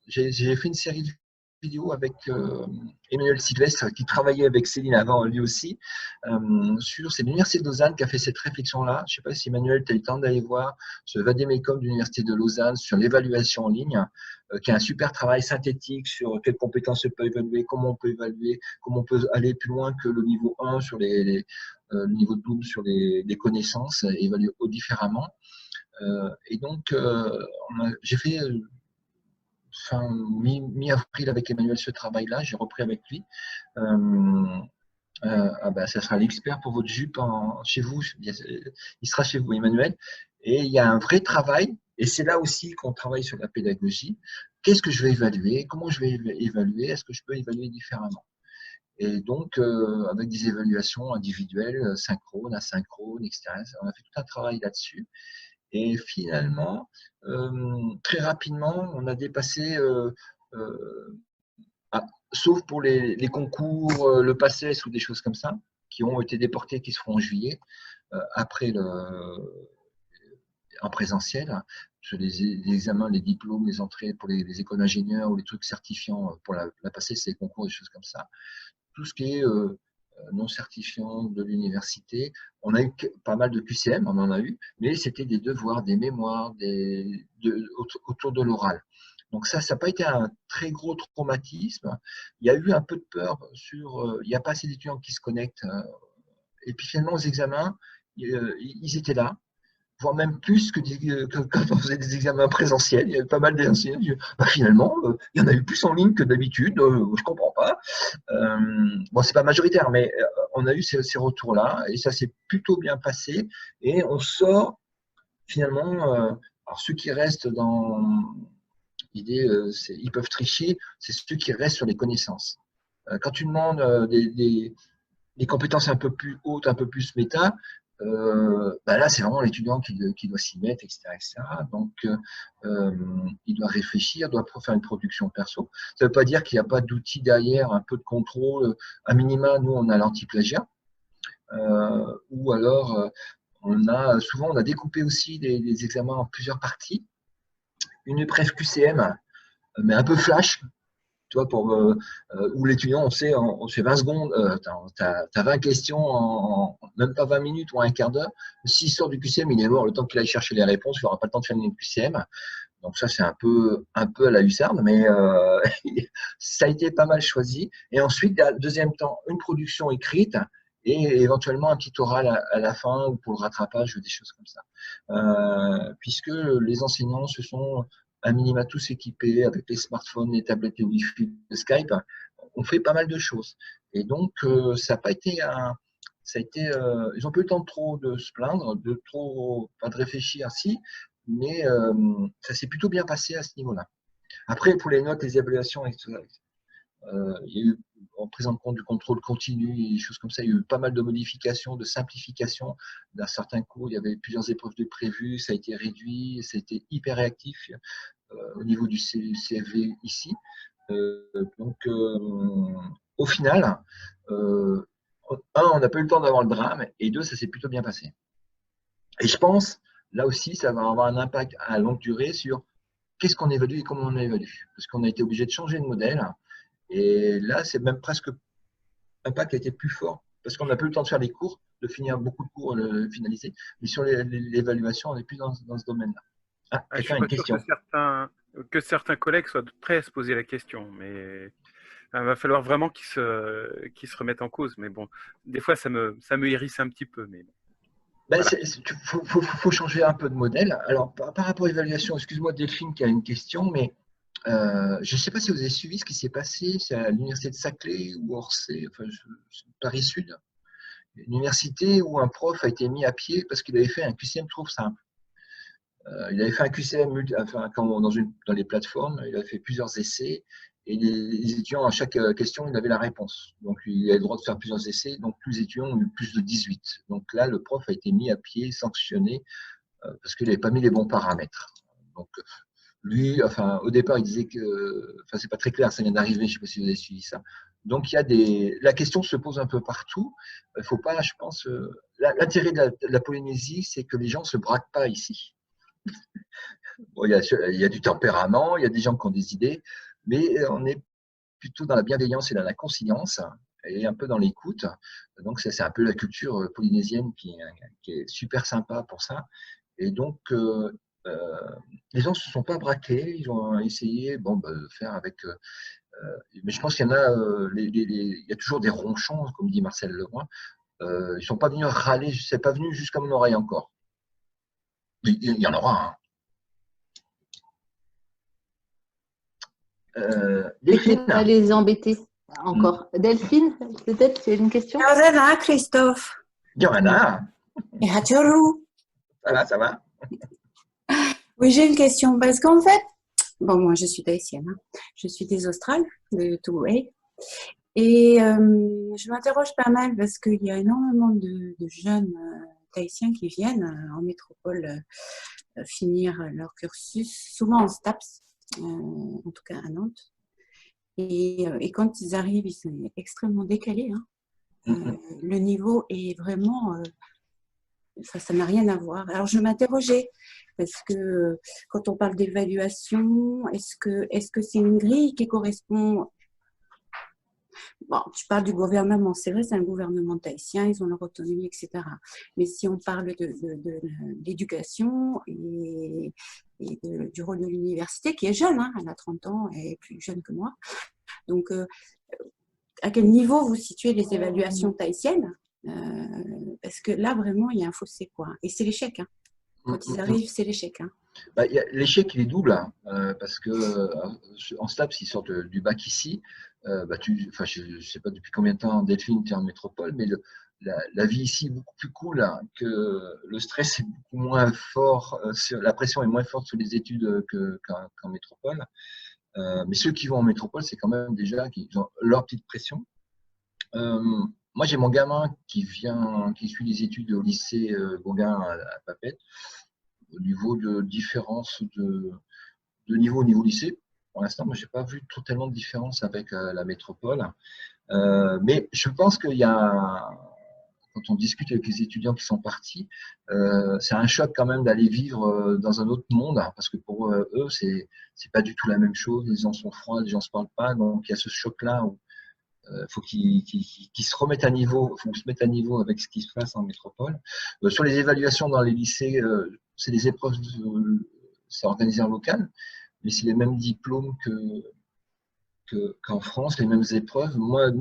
j'ai fait une série de vidéos avec Emmanuel Sylvestre, qui travaillait avec Céline avant, lui aussi, c'est l'Université de Lausanne qui a fait cette réflexion-là. Je ne sais pas si Emmanuel, tu as eu le temps d'aller voir ce Vademecum de l'Université de Lausanne sur l'évaluation en ligne, qui a un super travail synthétique sur quelles compétences on peut évaluer, comment on peut aller plus loin que le niveau 1 sur le niveau de Bloom sur les connaissances, évaluer différemment. Et donc, j'ai fait fin mi-avril avec Emmanuel ce travail-là, j'ai repris avec lui. Ça sera l'expert pour votre jupe chez vous, il sera chez vous, Emmanuel. Et il y a un vrai travail, et c'est là aussi qu'on travaille sur la pédagogie. Qu'est-ce que je vais évaluer? Comment je vais évaluer? Est-ce que je peux évaluer différemment? Et donc, avec des évaluations individuelles, synchrones, asynchrones, etc. On a fait tout un travail là-dessus. Et finalement, très rapidement, on a dépassé, sauf pour les concours, le PACES ou des choses comme ça, qui ont été déportés, qui se feront en juillet, après en présentiel, sur les examens, les diplômes, les entrées pour les écoles d'ingénieurs ou les trucs certifiants pour la PACES, les concours, des choses comme ça. Tout ce qui est non certifiant de l'université. On a eu pas mal de QCM, on en a eu, mais c'était des devoirs, des mémoires, autour de l'oral. Donc ça n'a pas été un très gros traumatisme. Il y a eu un peu de peur il n'y a pas assez d'étudiants qui se connectent. Et puis finalement, aux examens, ils étaient là, voire même plus que quand on faisait des examens présentiels. Il y avait pas mal d'enseignants. Finalement, il y en a eu plus en ligne que d'habitude. Je ne comprends pas. Bon, c'est pas majoritaire, mais on a eu ces retours-là et ça s'est plutôt bien passé. Et on sort finalement. Alors ceux qui restent dans l'idée, ils peuvent tricher. C'est ceux qui restent sur les connaissances. Quand tu demandes des compétences un peu plus hautes, un peu plus méta. Là, c'est vraiment l'étudiant qui doit s'y mettre, etc., etc. Donc, il doit réfléchir, doit faire une production perso. Ça ne veut pas dire qu'il n'y a pas d'outils derrière, un peu de contrôle. À minima, nous, on a l'anti-plagiat. Ou alors, souvent, on a découpé aussi des examens en plusieurs parties. Une épreuve QCM, mais un peu flash. Tu vois, où l'étudiant, on fait 20 secondes, tu as 20 questions en même pas 20 minutes ou un quart d'heure. S'il sort du QCM, il est mort. Le temps qu'il aille chercher les réponses, il n'aura pas le temps de faire une QCM. Donc ça, c'est un peu à la hussarde, mais ça a été pas mal choisi. Et ensuite, deuxième temps, une production écrite et éventuellement un petit oral à la fin ou pour le rattrapage ou des choses comme ça. Puisque les enseignants se sont à minima tous équipés avec les smartphones, les tablettes, les Wi-Fi, le Skype. On fait pas mal de choses. Et donc, ça n'a pas été ils n'ont pas eu le temps de se plaindre, de réfléchir si, mais ça s'est plutôt bien passé à ce niveau-là. Après, pour les notes, les évaluations, il y a eu, en prise en compte du contrôle continu, et des choses comme ça, il y a eu pas mal de modifications, de simplifications. Dans certains cours, il y avait plusieurs épreuves de prévues, ça a été réduit, ça a été hyper réactif au niveau du CFV ici. Donc, au final, on n'a pas eu le temps d'avoir le drame, et deux, ça s'est plutôt bien passé. Et je pense, là aussi, ça va avoir un impact à longue durée sur qu'est-ce qu'on évalue et comment on évalue. Parce qu'on a été obligé de changer de modèle. Et là, c'est même presque l'impact a été plus fort. Parce qu'on n'a pas eu le temps de faire les cours, de finir beaucoup de cours, finaliser. Mais sur l'évaluation, on est plus dans ce domaine-là. Je ne suis pas sûr que certains collègues soient prêts à se poser la question. Mais il va falloir vraiment qu'ils se remettent en cause. Mais bon, des fois, ça me hérisse un petit peu. Mais bon. Ben, faut changer un peu de modèle. Alors, par rapport à l'évaluation, excuse-moi Delphine qui a une question, mais je ne sais pas si vous avez suivi ce qui s'est passé, c'est à l'université de Saclay ou Orsay, enfin, Paris Sud, une université où un prof a été mis à pied parce qu'il avait fait un QCM trop simple. Il avait fait un QCM dans les plateformes, il avait fait plusieurs essais et les étudiants, à chaque question, il avait la réponse. Donc, il avait le droit de faire plusieurs essais, donc plus d'étudiants ont eu plus de 18. Donc là, le prof a été mis à pied, sanctionné, parce qu'il n'avait pas mis les bons paramètres. Donc, lui, au départ, il disait que, c'est pas très clair, ça vient d'arriver, je ne sais pas si vous avez suivi ça. Donc, la question se pose un peu partout. Il faut pas, je pense, l'intérêt de la Polynésie, c'est que les gens ne se braquent pas ici. Bon, il y a du tempérament, il y a des gens qui ont des idées, mais on est plutôt dans la bienveillance et dans la conciliance et un peu dans l'écoute. Donc, c'est un peu la culture polynésienne qui est super sympa pour ça. Et donc, les gens ne se sont pas braqués, ils ont essayé de faire avec. Mais je pense qu'il y en a, il y a toujours des ronchons, comme dit Marcel Leroy. Ils ne sont pas venus râler, c'est pas venu jusqu'à mon oreille encore. Il y en aura, hein. Delphine. Pas les embêter encore. Delphine, peut-être tu as une question? Johanna, Christophe. Johanna. Et Hatchourou. Ça va. Oui, j'ai une question parce qu'en fait, moi je suis tahitienne, hein. Je suis des Australes, de Touray. Et je m'interroge pas mal parce qu'il y a énormément de jeunes tahitiens qui viennent en métropole finir leur cursus, souvent en STAPS, en tout cas à Nantes. Et quand ils arrivent, ils sont extrêmement décalés. Hein. Le niveau est vraiment... ça n'a rien à voir. Alors, je m'interrogeais, parce que quand on parle d'évaluation, est-ce que c'est une grille qui correspond... Bon, tu parles du gouvernement, c'est vrai, c'est un gouvernement tahitien, ils ont leur autonomie, etc. Mais si on parle de l'éducation et du rôle de l'université, qui est jeune, hein, elle a 30 ans, elle est plus jeune que moi. Donc, à quel niveau vous situez les évaluations tahitiennes? Parce que là, vraiment, il y a un fossé, quoi. Et c'est l'échec, hein. Quand ils arrivent, c'est l'échec, hein. L'échec, il est double, hein, parce que en STAPS, ils sortent du bac ici. Je ne sais pas depuis combien de temps, Delphine, tu es en métropole, mais la vie ici est beaucoup plus cool, hein, que le stress est beaucoup moins fort, la pression est moins forte sur les études qu'en métropole. Mais ceux qui vont en métropole, c'est quand même déjà qu'ils ont leur petite pression. Moi, j'ai mon gamin qui suit les études au lycée Gauguin à Papette. Au niveau de différence de niveau au niveau lycée, pour l'instant, moi, je n'ai pas vu tellement de différence avec la métropole. Mais je pense qu'il y a, quand on discute avec les étudiants qui sont partis, c'est un choc quand même d'aller vivre dans un autre monde, hein, parce que pour eux, c'est pas du tout la même chose. Les gens sont froids, les gens se parlent pas, donc il y a ce choc-là où faut qu'ils se remettent à niveau, faut se mettre à niveau avec ce qui se passe en métropole. Sur les évaluations dans les lycées, c'est des épreuves, c'est organisé en local, mais c'est les mêmes diplômes qu'en France, les mêmes épreuves. Moi,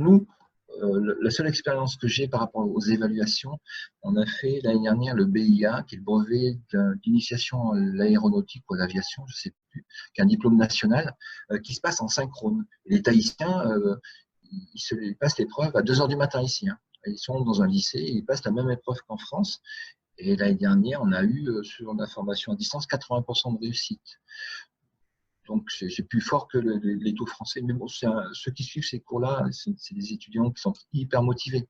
la seule expérience que j'ai par rapport aux évaluations, on a fait l'année dernière le BIA, qui est le brevet d'initiation à l'aéronautique ou à l'aviation, je ne sais plus, qui est un diplôme national, qui se passe en synchrone. Les Tahitiens, ils passent l'épreuve à 2 h du matin ici. Hein. Ils sont dans un lycée, ils passent la même épreuve qu'en France. Et l'année dernière, on a eu, sur la formation à distance, 80% de réussite. Donc, c'est plus fort que les taux français. Mais bon, ceux qui suivent ces cours-là, c'est des étudiants qui sont hyper motivés.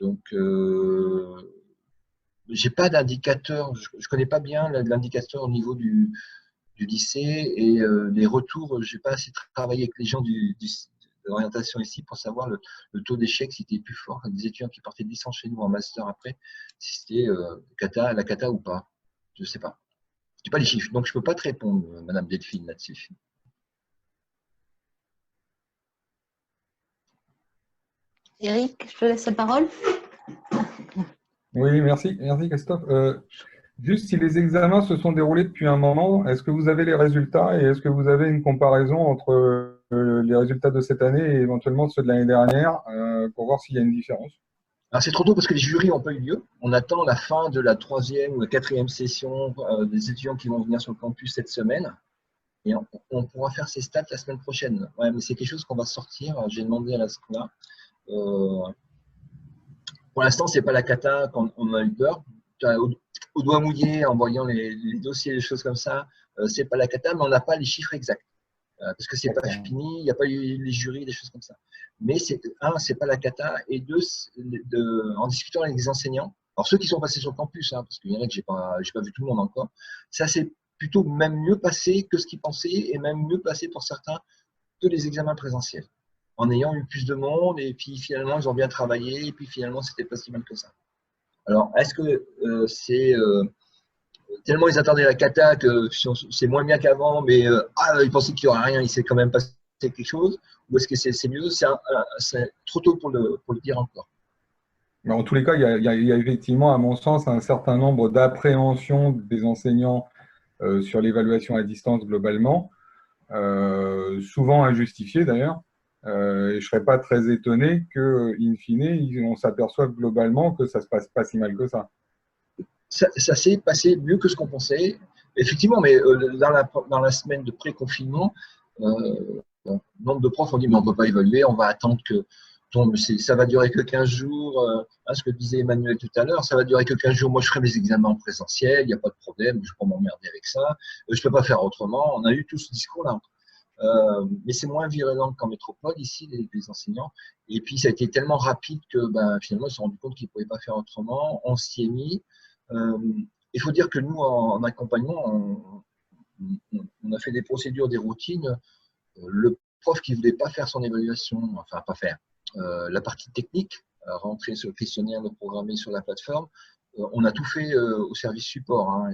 Donc, j'ai pas d'indicateur. Je connais pas bien l'indicateur au niveau du lycée et les retours. J'ai pas assez travaillé avec les gens de l'orientation ici pour savoir le taux d'échec, si c'était plus fort. Des étudiants qui partaient de licence chez nous en master après, si c'était la cata ou pas. Je sais pas. Je n'ai pas les chiffres, donc je ne peux pas te répondre, Madame Delphine, là-dessus. Eric, je te laisse la parole. Oui, merci Christophe. Juste si les examens se sont déroulés depuis un moment, est-ce que vous avez les résultats et est-ce que vous avez une comparaison entre les résultats de cette année et éventuellement ceux de l'année dernière pour voir s'il y a une différence? Alors c'est trop tôt parce que les jurys n'ont pas eu lieu. On attend la fin de la 3e ou la 4e session des étudiants qui vont venir sur le campus cette semaine. Et on pourra faire ces stats la semaine prochaine. Ouais, mais c'est quelque chose qu'on va sortir. J'ai demandé à la SCOLA. Pour l'instant, ce n'est pas la cata qu'on a eu peur. Au doigt mouillé, en voyant les dossiers, les choses comme ça, ce n'est pas la cata, mais on n'a pas les chiffres exacts. Parce que ce n'est pas fini, il n'y a pas eu les jurys, des choses comme ça. Mais un, ce n'est pas la cata, et deux, en discutant avec les enseignants, alors ceux qui sont passés sur le campus, hein, parce qu'il y en a que je n'ai pas vu tout le monde encore, ça s'est plutôt même mieux passé que ce qu'ils pensaient, et même mieux passé pour certains que les examens présentiels, en ayant eu plus de monde, et puis finalement, ils ont bien travaillé, et puis finalement, c'était pas si mal que ça. Alors, est-ce que c'est… tellement ils attendaient la cata que c'est moins bien qu'avant, mais ils pensaient qu'il n'y aurait rien, il s'est quand même passé quelque chose, ou est-ce que c'est mieux? C'est trop tôt pour le dire encore. Mais en tous les cas, il y a effectivement, à mon sens, un certain nombre d'appréhensions des enseignants sur l'évaluation à distance globalement, souvent injustifiées d'ailleurs. Et je ne serais pas très étonné qu'in fine, on s'aperçoive globalement que ça ne se passe pas si mal que ça. Ça s'est passé mieux que ce qu'on pensait, effectivement, mais dans la semaine de pré-confinement, nombre de profs ont dit mais on ne peut pas évaluer, on va attendre que ça va durer que 15 jours, ce que disait Emmanuel tout à l'heure, ça va durer que 15 jours, moi je ferai mes examens en présentiel, il n'y a pas de problème, je ne vais pas m'emmerder avec ça, je ne peux pas faire autrement, on a eu tout ce discours-là. Mais c'est moins virulent qu'en métropole, ici, les enseignants. Et puis, ça a été tellement rapide que finalement, ils se sont rendus compte qu'ils ne pouvaient pas faire autrement. On s'y est mis. Il faut dire que nous, en accompagnement, on a fait des procédures, des routines. Le prof qui ne voulait pas faire son évaluation, enfin, pas faire, la partie technique, rentrer sur le questionnaire, le programmer sur la plateforme, on a tout fait au service support. Hein.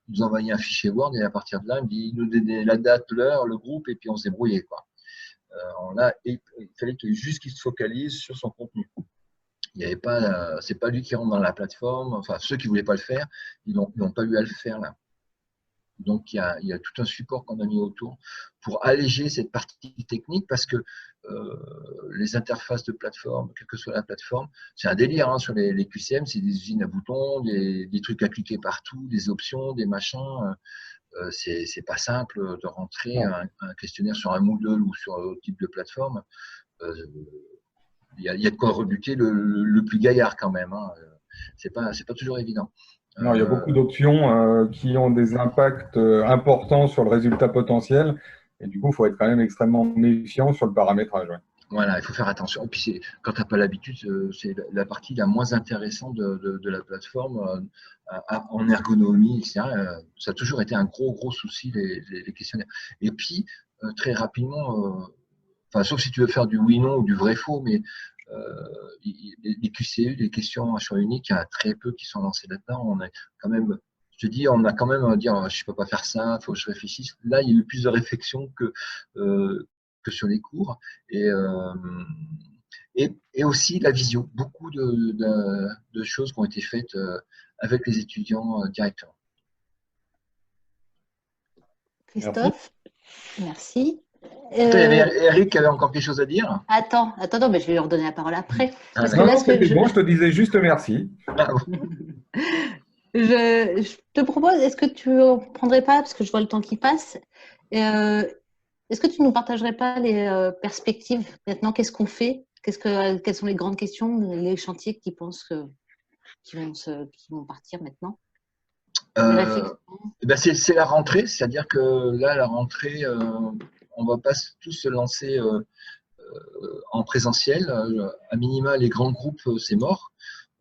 Ils nous envoyaient un fichier Word et à partir de là, ils nous donnaient la date, l'heure, le groupe et puis on se débrouillait, quoi. Il fallait juste qu'il se focalise sur son contenu. Il n'y avait pas, c'est pas lui qui rentre dans la plateforme. Enfin, ceux qui ne voulaient pas le faire, ils n'ont pas eu à le faire là. Donc, il y a tout un support qu'on a mis autour pour alléger cette partie technique parce que les interfaces de plateforme, quelle que soit la plateforme, c'est un délire hein, sur les QCM, c'est des usines à boutons, des trucs à cliquer partout, des options, des machins. C'est pas simple de rentrer un questionnaire sur un Moodle ou sur un autre type de plateforme. Il y a de quoi rebuter le plus gaillard quand même. Hein. C'est pas toujours évident. Non, il y a beaucoup d'options qui ont des impacts importants sur le résultat potentiel. Et du coup, il faut être quand même extrêmement méfiant sur le paramétrage. Ouais. Voilà, il faut faire attention. Et puis, quand tu n'as pas l'habitude, c'est la partie la moins intéressante de la plateforme en ergonomie, etc. Ça a toujours été un gros souci, les questionnaires. Et puis, très rapidement, sauf si tu veux faire du oui-non ou du vrai-faux, mais les QCE, les questions à choix unique, il y en a très peu qui sont lancés là-dedans. On a quand même, je te dis, on a quand même à dire, je ne peux pas faire ça, il faut que je réfléchisse. Là, il y a eu plus de réflexion que sur les cours. Et aussi la visio. Beaucoup de choses qui ont été faites avec les étudiants directement. Christophe, merci. Il y avait Eric qui avait encore quelque chose à dire. Attends, mais je vais lui redonner la parole après. Parce que là, c'était bon, je te disais juste merci. Je te propose, est-ce que tu ne prendrais pas, parce que je vois le temps qui passe, est-ce que tu ne nous partagerais pas les perspectives maintenant? Qu'est-ce qu'on fait? Quelles sont les grandes questions, les chantiers qui pensent qui vont partir maintenant? Ben c'est la rentrée, c'est-à-dire que là, la rentrée, on ne va pas tous se lancer en présentiel. À minima, les grands groupes, c'est mort.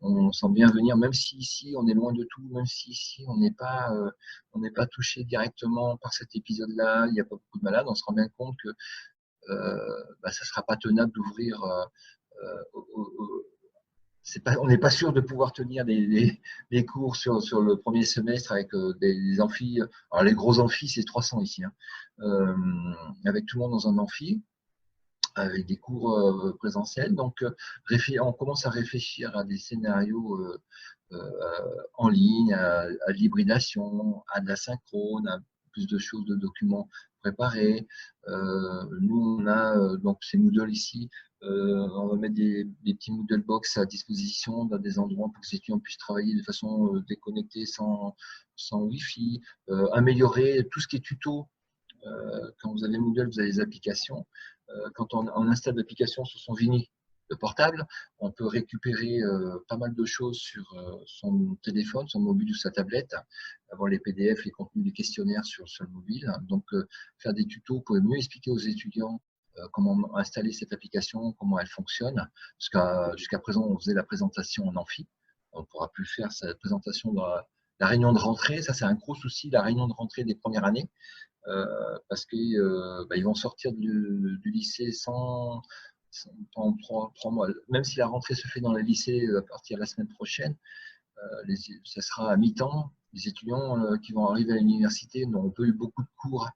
On sent bien venir, même si ici on est loin de tout, même si ici on n'est pas touché directement par cet épisode-là, il n'y a pas beaucoup de malades, on se rend bien compte que ça ne sera pas tenable d'ouvrir. On n'est pas sûr de pouvoir tenir des cours sur le premier semestre avec des amphis. Alors les gros amphis, c'est 300 ici, hein, avec tout le monde dans un amphi, avec des cours présentiels. Donc, on commence à réfléchir à des scénarios en ligne, à l'hybridation, à de la synchrone, à plus de choses, de documents préparés. Nous, on a donc ces Moodle ici. On va mettre des petits Moodle box à disposition dans des endroits pour que les étudiants puissent travailler de façon déconnectée, sans Wi-Fi. Améliorer tout ce qui est tuto. Quand vous avez Moodle, vous avez les applications. Quand on installe l'application sur son Vini de portable, on peut récupérer pas mal de choses sur son téléphone, son mobile ou sa tablette, avoir les PDF, les contenus des questionnaires sur le mobile. Donc, faire des tutos pour mieux expliquer aux étudiants comment installer cette application, comment elle fonctionne. Jusqu'à présent, on faisait la présentation en amphi. On ne pourra plus faire cette présentation dans la réunion de rentrée. Ça, c'est un gros souci, la réunion de rentrée des premières années. Parce qu'ils vont sortir du lycée pendant 3 mois. Même si la rentrée se fait dans les lycées à partir de la semaine prochaine, ça sera à mi-temps. Les étudiants qui vont arriver à l'université n'auront pas eu beaucoup de cours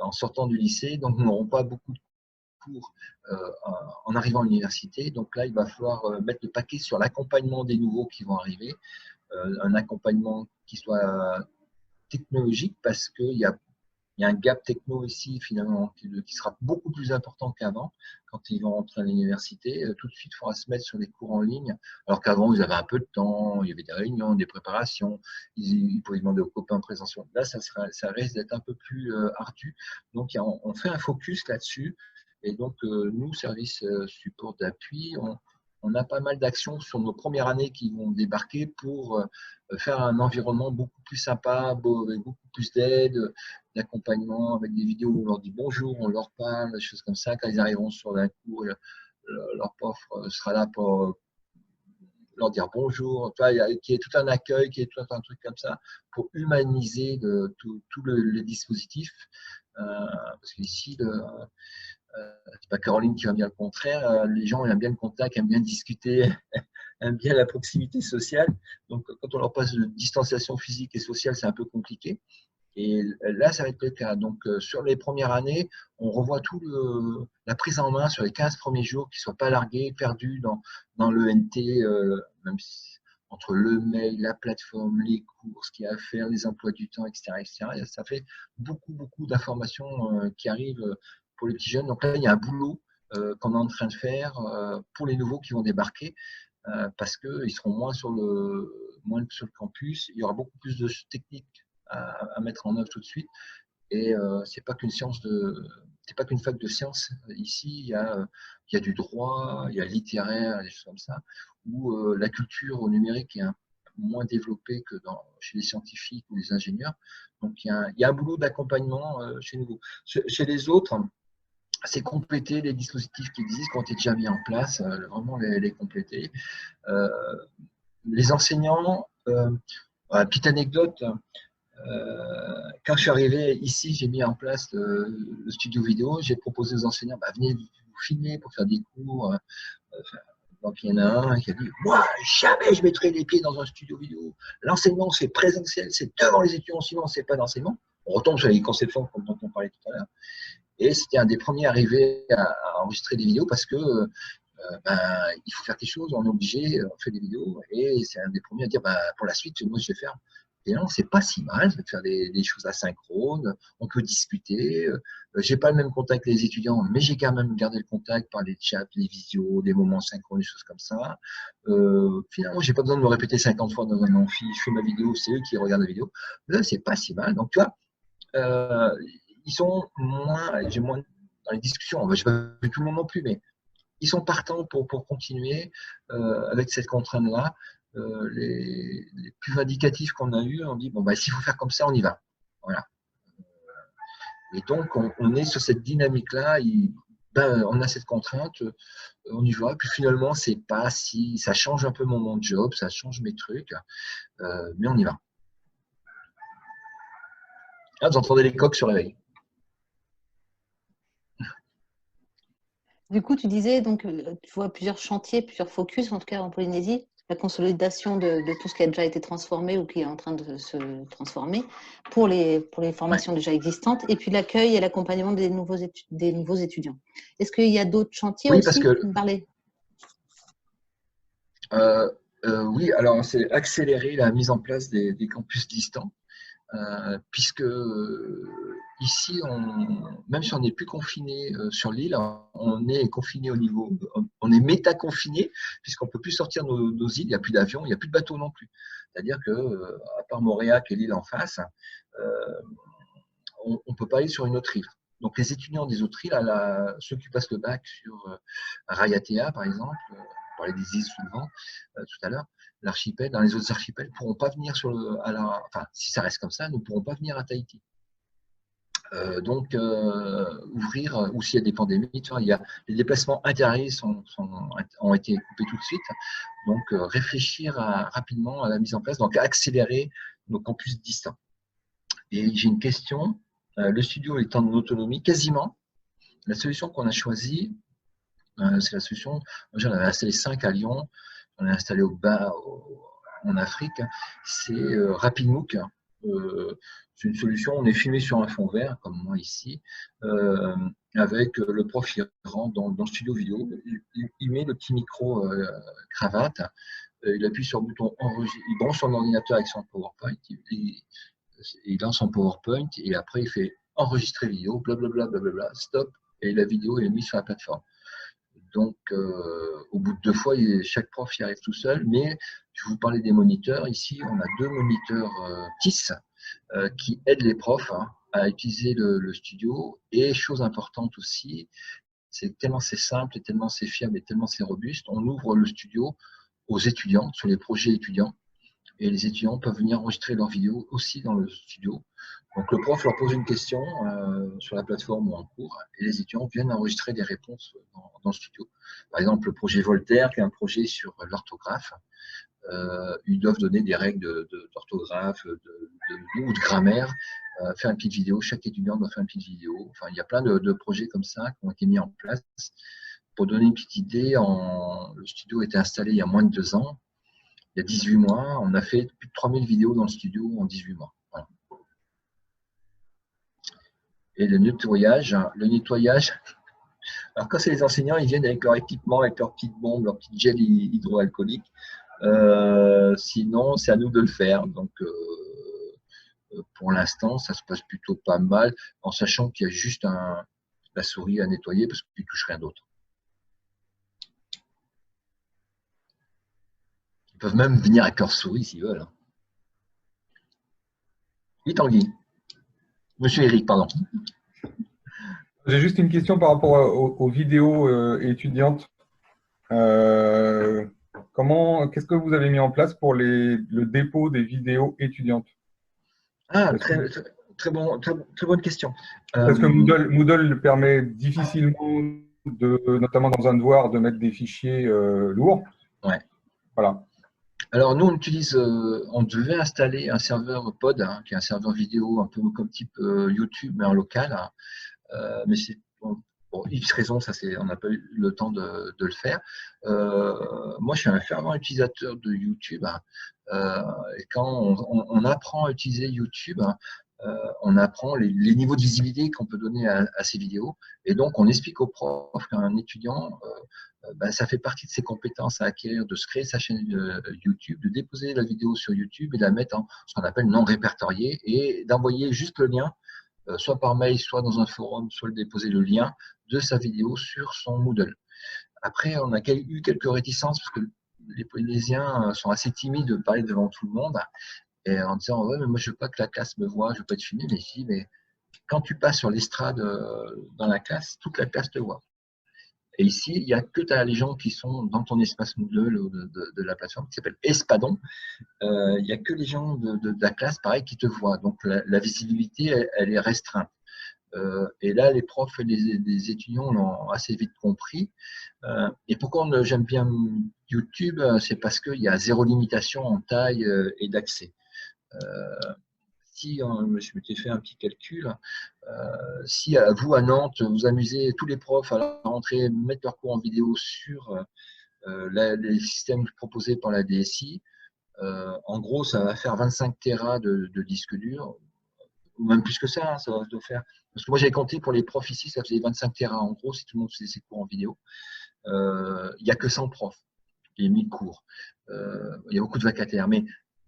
en sortant du lycée, donc n'auront pas beaucoup de cours en arrivant à l'université. Donc là, il va falloir mettre le paquet sur l'accompagnement des nouveaux qui vont arriver, un accompagnement qui soit technologique, parce qu'il y a un gap techno ici, finalement, qui sera beaucoup plus important qu'avant. Quand ils vont rentrer à l'université, tout de suite, il faudra se mettre sur des cours en ligne. Alors qu'avant, ils avaient un peu de temps, il y avait des réunions, des préparations, ils pouvaient demander aux copains de présentiel. Là, ça risque d'être un peu plus ardu. Donc, on fait un focus là-dessus. Et donc, nous, service support d'appui, on a pas mal d'actions sur nos premières années qui vont débarquer pour faire un environnement beaucoup plus sympa, avec beaucoup plus d'aide, d'accompagnement, avec des vidéos où on leur dit bonjour, on leur parle, des choses comme ça. Quand ils arriveront sur un cours, leur prof sera là pour leur dire bonjour, qu'il y ait tout un accueil, qu'il y ait tout un truc comme ça, pour humaniser tout le dispositif. Parce qu'ici, c'est pas Caroline qui va bien le contraire, les gens aiment bien le contact, aiment bien discuter, aiment bien la proximité sociale. Donc, quand on leur passe de distanciation physique et sociale, c'est un peu compliqué. Et là, ça va être le cas. Donc, sur les premières années, on revoit la prise en main sur les 15 premiers jours, qui ne soient pas largués, perdus dans l'ENT, même entre le mail, la plateforme, les cours, ce qu'il y a à faire, les emplois du temps, etc., etc. Et ça fait beaucoup, beaucoup d'informations qui arrivent pour les petits jeunes. Donc là, il y a un boulot qu'on est en train de faire pour les nouveaux qui vont débarquer, parce qu'ils seront moins sur le campus. Il y aura beaucoup plus de techniques à mettre en œuvre tout de suite. Et c'est pas qu'une fac de sciences. Ici, il y a du droit, il y a le littéraire, des choses comme ça, où la culture au numérique est moins développée que chez les scientifiques ou les ingénieurs. Donc, il y a un boulot d'accompagnement chez nous. Chez les autres, c'est compléter les dispositifs qui existent, qui ont été déjà mis en place, vraiment les compléter. Les enseignants, petite anecdote, quand je suis arrivé ici, j'ai mis en place le studio vidéo, j'ai proposé aux enseignants, venez vous filmer pour faire des cours, Donc, il y en a un qui a dit « Moi, jamais je mettrai les pieds dans un studio vidéo. L'enseignement, c'est présentiel, c'est devant les étudiants, sinon, c'est pas d'enseignement. » On retombe sur les conceptions dont on parlait tout à l'heure. Et c'était un des premiers arrivés à enregistrer des vidéos parce que il faut faire quelque chose, on est obligé, on fait des vidéos. Et c'est un des premiers à dire pour la suite, moi, je vais faire. Et non, c'est pas si mal de faire des choses asynchrones, on peut discuter. J'ai pas le même contact que les étudiants, mais j'ai quand même gardé le contact par les chats, les visios, des moments synchrones, des choses comme ça. Finalement, j'ai pas besoin de me répéter 50 fois dans un amphi, je fais ma vidéo, c'est eux qui regardent la vidéo. Là, c'est pas si mal. Donc, tu vois, ils sont moins, j'ai moins dans les discussions, je ne vais pas tout le monde non plus, mais ils sont partants pour continuer avec cette contrainte-là. Les plus vindicatifs qu'on a eu, on dit bon s'il faut faire comme ça, on y va. Voilà. Et donc on est sur cette dynamique-là. On a cette contrainte, on y va. Puis finalement, c'est pas si ça change un peu mon job, ça change mes trucs, mais on y va. Ah, vous entendez les coqs se réveiller. Du coup, tu disais, donc, tu vois plusieurs chantiers, plusieurs focus, en tout cas en Polynésie, la consolidation de tout ce qui a déjà été transformé ou qui est en train de se transformer pour les formations déjà existantes, et puis l'accueil et l'accompagnement des nouveaux étudiants. Est-ce qu'il y a d'autres chantiers aussi? Parce que, tu me parlais. oui, alors c'est accélérer la mise en place des campus distants. Puisque ici, même si on n'est plus confiné sur l'île, on est confiné on est méta-confiné, puisqu'on ne peut plus sortir nos îles, il n'y a plus d'avions, il n'y a plus de bateaux non plus. C'est-à-dire qu'à part Moréa, qui est l'île en face, on ne peut pas aller sur une autre île. Donc les étudiants des autres îles, ceux qui passent le bac sur Raiatea, par exemple, on parlait des îles souvent tout à l'heure, l'archipel, dans les autres archipels, ne pourront pas venir enfin, si ça reste comme ça, ne pourront pas venir à Tahiti. Donc, ouvrir, ou s'il y a des pandémies, les déplacements intérieurs ont été coupés tout de suite. Donc, réfléchir rapidement à la mise en place, donc accélérer nos campus distants. Et j'ai une question. Le studio est en autonomie quasiment. La solution qu'on a choisie, c'est la solution. J'en avais installé 5 à Lyon. On est installé en Afrique, c'est RapidMOOC. C'est une solution, on est filmé sur un fond vert, comme moi ici, avec le prof, il rentre dans le studio vidéo, il met le petit micro cravate, il appuie sur le bouton enregistrer, il branche son ordinateur avec son PowerPoint, il lance son PowerPoint, et après il fait enregistrer vidéo, blablabla, blablabla, stop, et la vidéo est mise sur la plateforme. Donc, au bout de 2 fois, chaque prof y arrive tout seul. Mais je vous parlais des moniteurs. Ici, on a 2 moniteurs TIS qui aident les profs à utiliser le studio. Et chose importante aussi, c'est tellement c'est simple, et tellement c'est fiable, et tellement c'est robuste, on ouvre le studio aux étudiants, sur les projets étudiants. Et les étudiants peuvent venir enregistrer leurs vidéos aussi dans le studio. Donc, le prof leur pose une question sur la plateforme ou en cours, et les étudiants viennent enregistrer des réponses dans le studio. Par exemple, le projet Voltaire, qui est un projet sur l'orthographe, ils doivent donner des règles d'orthographe ou de grammaire, faire une petite vidéo. Chaque étudiant doit faire une petite vidéo. Enfin, il y a plein de projets comme ça qui ont été mis en place. Pour donner une petite idée, le studio a été installé il y a moins de 2 ans. Il y a 18 mois, on a fait plus de 3000 vidéos dans le studio en 18 mois. Voilà. Et le nettoyage, alors quand c'est les enseignants, ils viennent avec leur équipement, avec leurs petites bombes, leurs petites gels hydroalcooliques. Sinon, c'est à nous de le faire. Donc, pour l'instant, ça se passe plutôt pas mal, en sachant qu'il y a juste la souris à nettoyer parce qu'il ne touche rien d'autre. Ils peuvent même venir avec leur souris s'ils veulent. Oui, Tanguy. Monsieur Eric, pardon. J'ai juste une question par rapport aux vidéos étudiantes. Qu'est-ce que vous avez mis en place pour le dépôt des vidéos étudiantes? Ah, très bonne question. Parce que Moodle permet difficilement, notamment dans un devoir, de mettre des fichiers lourds. Ouais. Voilà. Alors, nous, on devait installer un serveur pod, qui est un serveur vidéo un peu comme type YouTube, mais en local. Mais Pour X raisons, on n'a pas eu le temps de le faire. Moi, je suis un fervent utilisateur de YouTube. Et quand on apprend à utiliser YouTube, on apprend les niveaux de visibilité qu'on peut donner à ces vidéos. Et donc, on explique aux profs qu'un étudiant, ça fait partie de ses compétences à acquérir, de se créer sa chaîne YouTube, de déposer la vidéo sur YouTube et de la mettre en ce qu'on appelle non répertorié et d'envoyer juste le lien, soit par mail, soit dans un forum, soit de déposer le lien de sa vidéo sur son Moodle. Après, on a eu quelques réticences parce que les Polynésiens sont assez timides de parler devant tout le monde. Et en disant, ouais, mais moi, je veux pas que la classe me voit, je veux pas être filmé. Mais je dis, mais quand tu passes sur l'estrade dans la classe, toute la classe te voit. Et ici, il n'y a que les gens qui sont dans ton espace Moodle ou de la plateforme qui s'appelle Espadon. Il n'y a que les gens de la classe, pareil, qui te voient. Donc, la visibilité, elle est restreinte. Et là, les profs et les étudiants l'ont assez vite compris. Et pourquoi j'aime bien YouTube, c'est parce qu'il y a zéro limitation en taille et d'accès. Si je m'étais fait un petit calcul, si vous à Nantes, vous amusez tous les profs à la rentrée, mettre leurs cours en vidéo sur les systèmes proposés par la DSI, en gros, ça va faire 25 Tera de disque dur, ou même plus que ça, ça va faire. Parce que moi, j'avais compté pour les profs ici, ça faisait 25 Tera en gros, si tout le monde faisait ses cours en vidéo. Il n'y a que 100 profs et 1000 cours. Il y a beaucoup de vacataires. Mais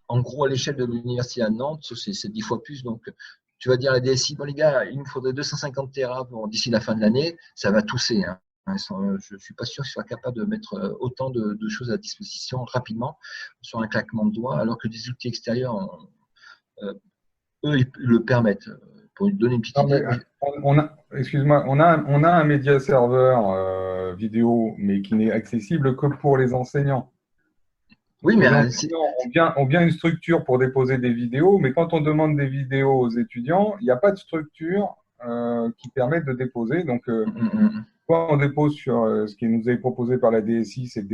en gros, à l'échelle de l'université à Nantes, c'est 10 fois plus. Donc, tu vas dire à la DSI, bon les gars, il me faudrait 250 Tera d'ici la fin de l'année, ça va tousser. Hein. Je ne suis pas sûr qu'ils soient capables de mettre autant de choses à disposition rapidement sur un claquement de doigts, alors que des outils extérieurs, eux, ils le permettent. Pour lui donner une petite idée. Excuse-moi, on a un média serveur vidéo, mais qui n'est accessible que pour les enseignants. Oui, mais les enseignants ont bien une structure pour déposer des vidéos, mais quand on demande des vidéos aux étudiants, il n'y a pas de structure qui permet de déposer. Donc, quand on dépose sur ce qui nous est proposé par la DSI, c'est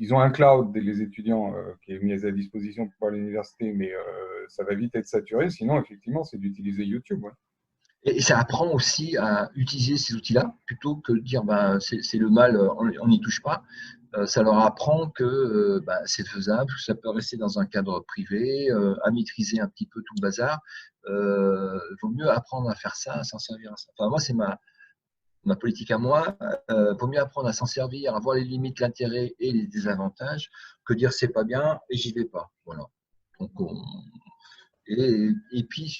ils ont un cloud, les étudiants, qui est mis à disposition par l'université, mais ça va vite être saturé. Sinon, effectivement, c'est d'utiliser YouTube. Ouais. Et ça apprend aussi à utiliser ces outils-là, plutôt que de dire c'est le mal, on n'y touche pas. Ça leur apprend que c'est faisable, que ça peut rester dans un cadre privé, à maîtriser un petit peu tout le bazar. Il vaut mieux apprendre à faire ça, à s'en servir à ça. Enfin, moi, c'est ma politique à moi. Il vaut mieux apprendre à s'en servir, à voir les limites, l'intérêt et les désavantages, que dire c'est pas bien et j'y vais pas. Voilà. Donc, et puis,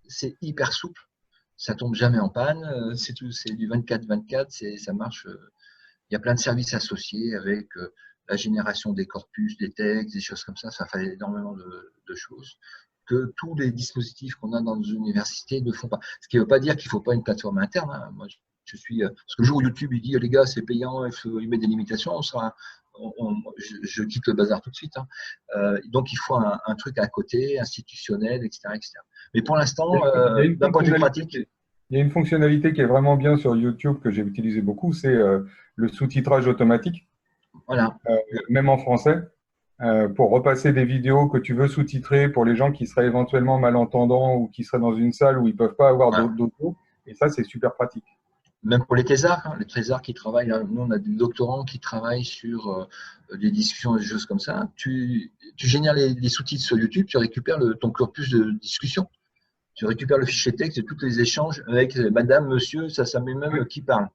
c'est hyper souple, ça tombe jamais en panne, c'est du 24/24, ça marche. Il y a plein de services associés avec la génération des corpus, des textes, des choses comme ça fait énormément de choses que tous les dispositifs qu'on a dans nos universités ne font pas. Ce qui ne veut pas dire qu'il ne faut pas une plateforme interne. Hein. Moi, je suis, parce que le jour où YouTube il dit les gars c'est payant, il met des limitations, je quitte le bazar tout de suite. Hein. Donc il faut un truc à côté, institutionnel, etc. etc. Mais pour l'instant, d'un point de vue pratique. Il y a une fonctionnalité qui est vraiment bien sur YouTube que j'ai utilisé beaucoup, c'est le sous-titrage automatique. Voilà. Même en français, pour repasser des vidéos que tu veux sous-titrer pour les gens qui seraient éventuellement malentendants ou qui seraient dans une salle où ils ne peuvent pas avoir d'auto. Et ça, c'est super pratique. Même pour les thésards, hein, les thésards qui travaillent, là, nous on a des doctorants qui travaillent sur des discussions, des choses comme ça. Tu génères les sous-titres sur YouTube, tu récupères ton corpus de discussion. Tu récupères le fichier texte de tous les échanges avec madame, monsieur, ça met même qui parle.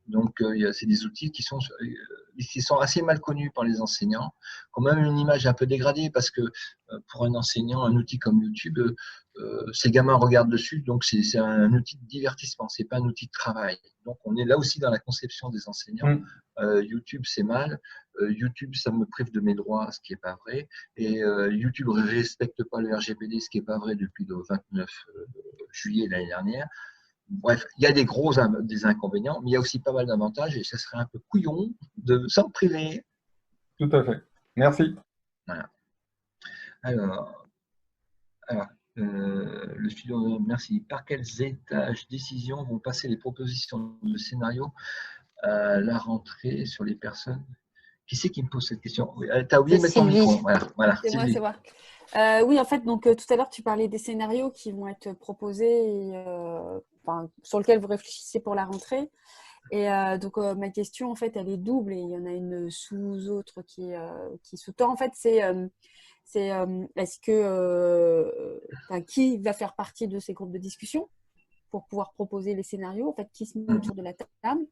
Donc, c'est des outils qui sont assez mal connus par les enseignants, qui ont même une image un peu dégradée parce que pour un enseignant, un outil comme YouTube, ces gamins regardent dessus, donc c'est un outil de divertissement, c'est pas un outil de travail. Donc, on est là aussi dans la conception des enseignants. YouTube, c'est mal. YouTube, ça me prive de mes droits, ce qui n'est pas vrai. Et YouTube ne respecte pas le RGPD, ce qui n'est pas vrai depuis le 29 juillet l'année dernière. Bref, il y a des inconvénients, mais il y a aussi pas mal d'avantages et ça serait un peu couillon de s'en priver. Tout à fait. Merci. Voilà. Alors le studio, merci. Par quels étages décision vont passer les propositions de scénario à la rentrée sur les personnes Qui c'est qui me pose cette question? Tu as oublié de C'est mettre ton Sylvie. micro. Voilà, C'est moi, Sylvie. c'est moi. Oui, en fait, donc tout à l'heure, tu parlais des scénarios qui vont être proposés, sur lesquels vous réfléchissez pour la rentrée. Et donc, ma question, en fait, elle est double et il y en a une sous-autre qui sous-tend. En fait, c'est est-ce que qui va faire partie de ces groupes de discussion pour pouvoir proposer les scénarios? En fait, qui se met autour de la table?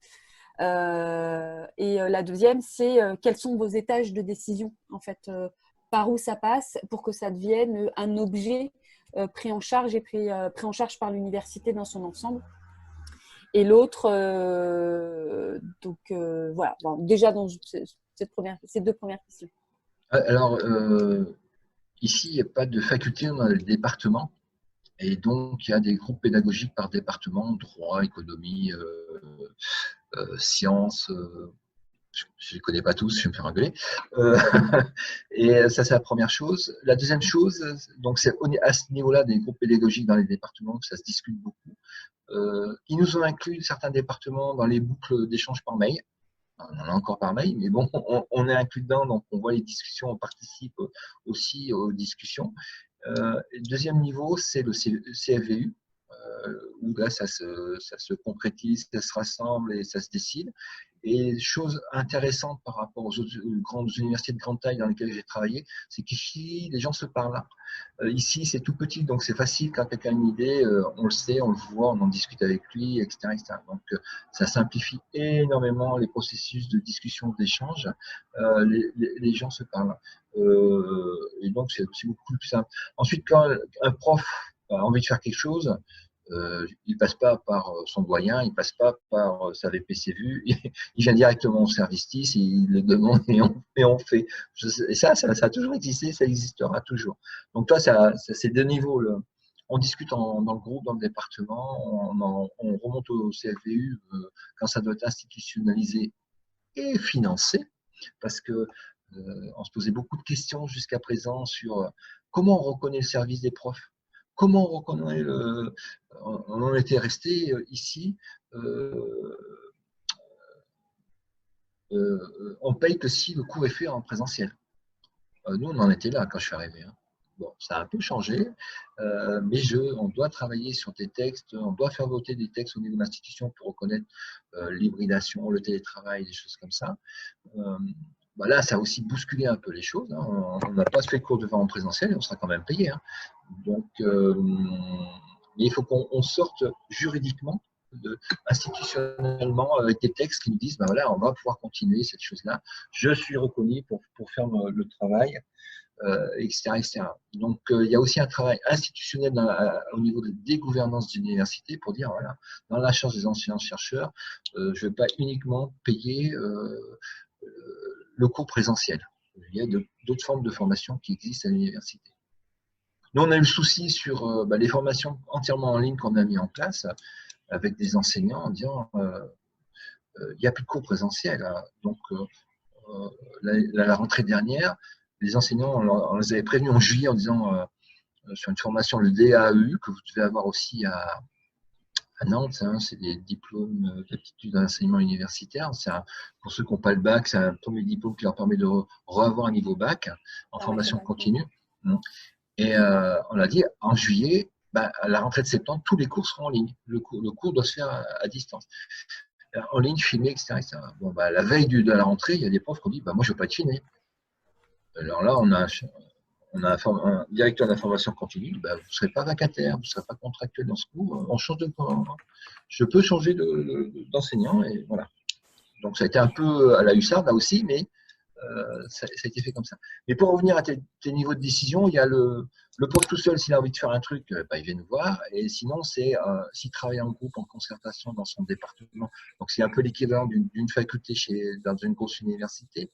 Et la deuxième, c'est quels sont vos étages de décision, en fait, par où ça passe pour que ça devienne un objet pris en charge et pris en charge par l'université dans son ensemble. Et l'autre, voilà, bon, déjà dans ces deux premières questions. Alors, ici, il n'y a pas de faculté, on a le département. Et donc, il y a des groupes pédagogiques par département, droit, économie, sciences. Je ne les connais pas tous, je vais me faire engueuler. Et ça, c'est la première chose. La deuxième chose, donc c'est à ce niveau-là des groupes pédagogiques dans les départements que ça se discute beaucoup. Ils nous ont inclus certains départements dans les boucles d'échange par mail. On en a encore par mail, mais bon, on est inclus dedans, donc on voit les discussions, on participe aussi aux discussions. Le deuxième niveau, c'est le CFVU, où là, ça se concrétise, ça se rassemble et ça se décide. Et chose intéressante par rapport aux autres grandes universités de grande taille dans lesquelles j'ai travaillé, c'est qu'ici, les gens se parlent. Ici, c'est tout petit, donc c'est facile. Quand quelqu'un a une idée, on le sait, on le voit, on en discute avec lui, etc. etc. Donc, ça simplifie énormément les processus de discussion, d'échange. Les gens se parlent. Et donc, c'est beaucoup plus simple. Ensuite, quand un prof a envie de faire quelque chose, il passe pas par son doyen, il passe pas par sa VPCVU, il vient directement au service TIS, il le demande et on fait. Et ça a toujours existé, ça existera toujours. Donc toi, c'est deux niveaux. On discute dans le groupe, dans le département, on remonte au CFVU quand ça doit être institutionnalisé et financé, parce que on se posait beaucoup de questions jusqu'à présent sur comment on reconnaît le service des profs. Comment on reconnaît on en était resté ici, on paye que si le cours est fait en présentiel. Nous, on en était là quand je suis arrivé. Hein. Bon, ça a un peu changé, mais on doit travailler sur des textes, on doit faire voter des textes au niveau de l'institution pour reconnaître l'hybridation, le télétravail, des choses comme ça. Là, ça a aussi bousculé un peu les choses. Hein. On n'a pas fait le cours de vin en présentiel et on sera quand même payé. Hein. Donc, mais il faut qu'on sorte juridiquement, institutionnellement, avec des textes qui nous disent, voilà, on va pouvoir continuer cette chose-là. Je suis reconnu pour faire le travail, etc., etc. Donc, il y a aussi un travail institutionnel au niveau des gouvernances d'université pour dire, voilà, dans la charge des enseignants-chercheurs, je ne vais pas uniquement payer le cours présentiel. Il y a d'autres formes de formation qui existent à l'université. Nous, on a eu le souci sur les formations entièrement en ligne qu'on a mis en place avec des enseignants en disant il n'y a plus de cours présentiel. Hein. Donc, la rentrée dernière, les enseignants, on les avait prévenus en juillet en disant sur une formation, le DAEU, que vous devez avoir aussi à Nantes, hein, c'est des diplômes d'aptitude à l'enseignement universitaire. Pour ceux qui n'ont pas le bac, c'est un premier diplôme qui leur permet de revoir un niveau bac en formation continue. Et on a dit, en juillet, à la rentrée de septembre, tous les cours seront en ligne. Le cours doit se faire à distance. En ligne, filmé, etc. etc. Bon, la veille de la rentrée, il y a des profs qui ont dit, moi, je ne veux pas être filmé. Alors là, on a un directeur d'information continue, vous ne serez pas vacataire, vous ne serez pas contractuel dans ce cours, on change de cours. Je peux changer d'enseignant, et voilà. Donc ça a été un peu à la hussarde là aussi, mais ça a été fait comme ça. Mais pour revenir à tes niveaux de décision, il y a le prof tout seul, s'il a envie de faire un truc, il vient nous voir, et sinon, c'est s'il travaille en groupe, en concertation dans son département, donc c'est un peu l'équivalent d'une faculté dans une grosse université.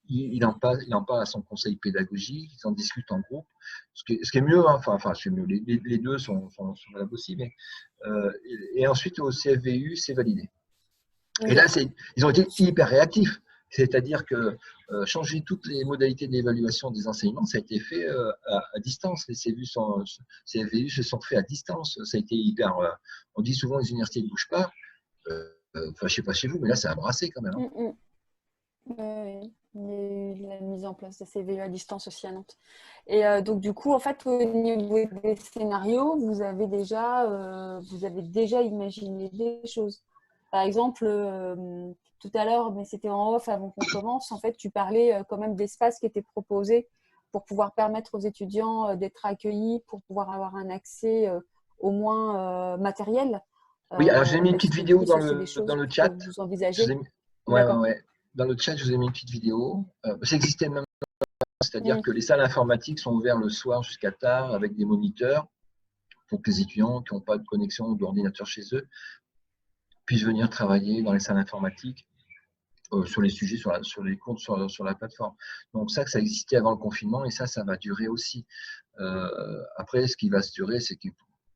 Il en parle à son conseil pédagogique, ils en discutent en groupe, ce qui est mieux, hein, c'est mieux, les deux sont valables aussi, mais, et ensuite au CFVU, c'est validé. Et là, ils ont été hyper réactifs, c'est-à-dire que changer toutes les modalités d'évaluation des enseignements, ça a été fait à distance. Les CFVU se sont faits à distance, ça a été hyper. On dit souvent les universités ne bougent pas, je ne sais pas chez vous, mais là, ça a brassé quand même. Hein. Oui, il y a eu la mise en place de ces VE à distance aussi à Nantes. Et donc, du coup, en fait, au niveau des scénarios, vous avez déjà imaginé des choses. Par exemple, tout à l'heure, mais c'était en off avant qu'on commence, en fait, tu parlais quand même d'espaces qui étaient proposés pour pouvoir permettre aux étudiants d'être accueillis, pour pouvoir avoir un accès au moins matériel. Oui, alors j'ai mis une Est-ce petite que du vidéo coup, ça, c'est des dans choses le que chat. vous Je vous envisagez? ai mis- ouais, ouais, D'accord. ouais. Dans le chat, je vous ai mis une petite vidéo. Ça existait même, c'est-à-dire Mm. que les salles informatiques sont ouvertes le soir jusqu'à tard avec des moniteurs pour que les étudiants qui n'ont pas de connexion ou d'ordinateur chez eux puissent venir travailler dans les salles informatiques sur les sujets, sur les cours sur la plateforme. Donc ça existait avant le confinement et ça va durer aussi. Après, ce qui va se durer, c'est que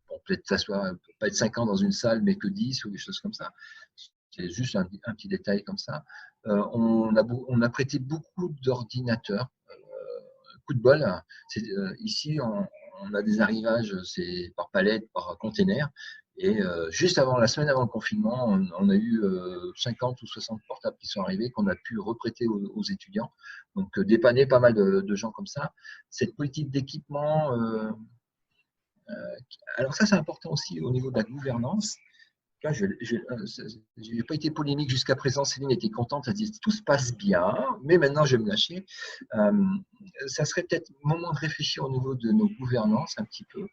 bon, peut-être ça soit pas être 5 ans dans une salle, mais que 10 ou des choses comme ça. C'est juste un petit détail comme ça. On a prêté beaucoup d'ordinateurs. Coup de bol. Ici, on a des arrivages, c'est par palette, par container. Et juste avant, la semaine avant le confinement, on a eu 50 ou 60 portables qui sont arrivés, qu'on a pu reprêter aux étudiants. Donc, dépanner pas mal de gens comme ça. Cette politique d'équipement, alors ça, c'est important aussi au niveau de la gouvernance. Là, je n'ai pas été polémique jusqu'à présent. Céline était contente. Elle dit tout se passe bien, mais maintenant je vais me lâcher. Ça serait peut-être le moment de réfléchir au niveau de nos gouvernances un petit peu,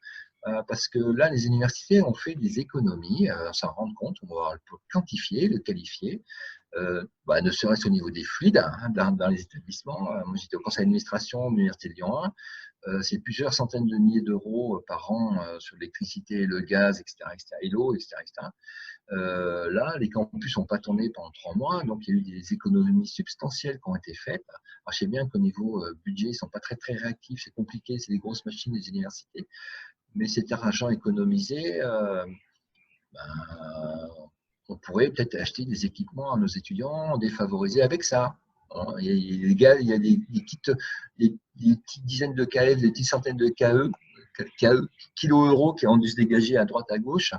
parce que là, les universités ont fait des économies, on s'en rend compte, on va le quantifier, le qualifier, ne serait-ce au niveau des fluides dans les établissements. Moi, j'étais au conseil d'administration de l'Université de Lyon 1. C'est plusieurs centaines de milliers d'euros par an sur l'électricité, le gaz, etc., etc., et l'eau, etc., etc. Là, les campus n'ont pas tourné pendant 3 mois, donc il y a eu des économies substantielles qui ont été faites. Alors, je sais bien qu'au niveau budget, ils ne sont pas très, très réactifs, c'est compliqué, c'est des grosses machines des universités, mais cet argent économisé, on pourrait peut-être acheter des équipements à nos étudiants défavorisés avec ça. Il y a des petites dizaines de KF, des petites centaines de kilo-euros qui ont dû se dégager à droite, à gauche.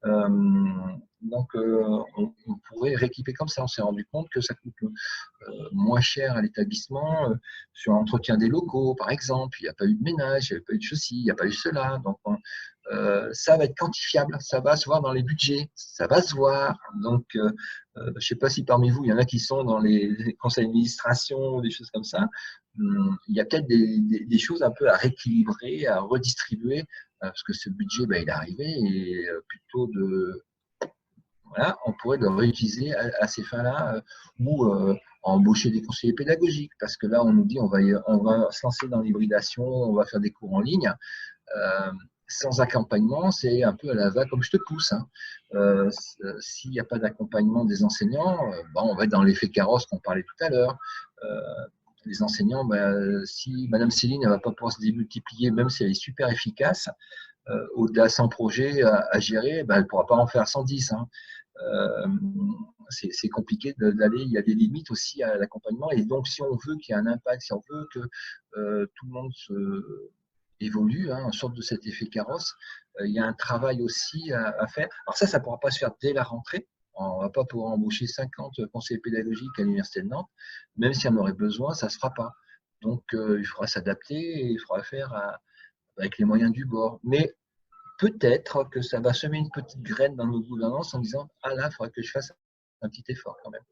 Donc, on pourrait rééquiper comme ça. On s'est rendu compte que ça coûte moins cher à l'établissement sur l'entretien des locaux, par exemple. Il n'y a pas eu de ménage, il n'y a pas eu de ceci, il n'y a pas eu cela. Donc, ça va être quantifiable, ça va se voir dans les budgets, ça va se voir. Donc, je ne sais pas si parmi vous, il y en a qui sont dans les conseils d'administration, des choses comme ça. Il y a peut-être des choses un peu à rééquilibrer, à redistribuer, parce que ce budget, il est arrivé et plutôt voilà, on pourrait le réutiliser à ces fins-là ou embaucher des conseillers pédagogiques, parce que là, on nous dit on va se lancer dans l'hybridation, on va faire des cours en ligne. Sans accompagnement, c'est un peu à la va comme je te pousse. S'il n'y a pas d'accompagnement des enseignants, on va être dans l'effet carrosse qu'on parlait tout à l'heure. Les enseignants, si Madame Céline ne va pas pouvoir se démultiplier, même si elle est super efficace, au-delà de 100 projets à gérer, elle ne pourra pas en faire 110. C'est compliqué d'aller, il y a des limites aussi à l'accompagnement. Et donc, si on veut qu'il y ait un impact, si on veut que tout le monde évolue, en sorte de cet effet carrosse, il y a un travail aussi à faire. Alors ça ne pourra pas se faire dès la rentrée. On ne va pas pouvoir embaucher 50 conseillers pédagogiques à l'Université de Nantes. Même si on aurait besoin, ça ne se fera pas. Donc, il faudra s'adapter et il faudra faire avec les moyens du bord. Mais peut-être que ça va semer une petite graine dans nos gouvernances en disant « Ah là, il faudra que je fasse un petit effort quand même ».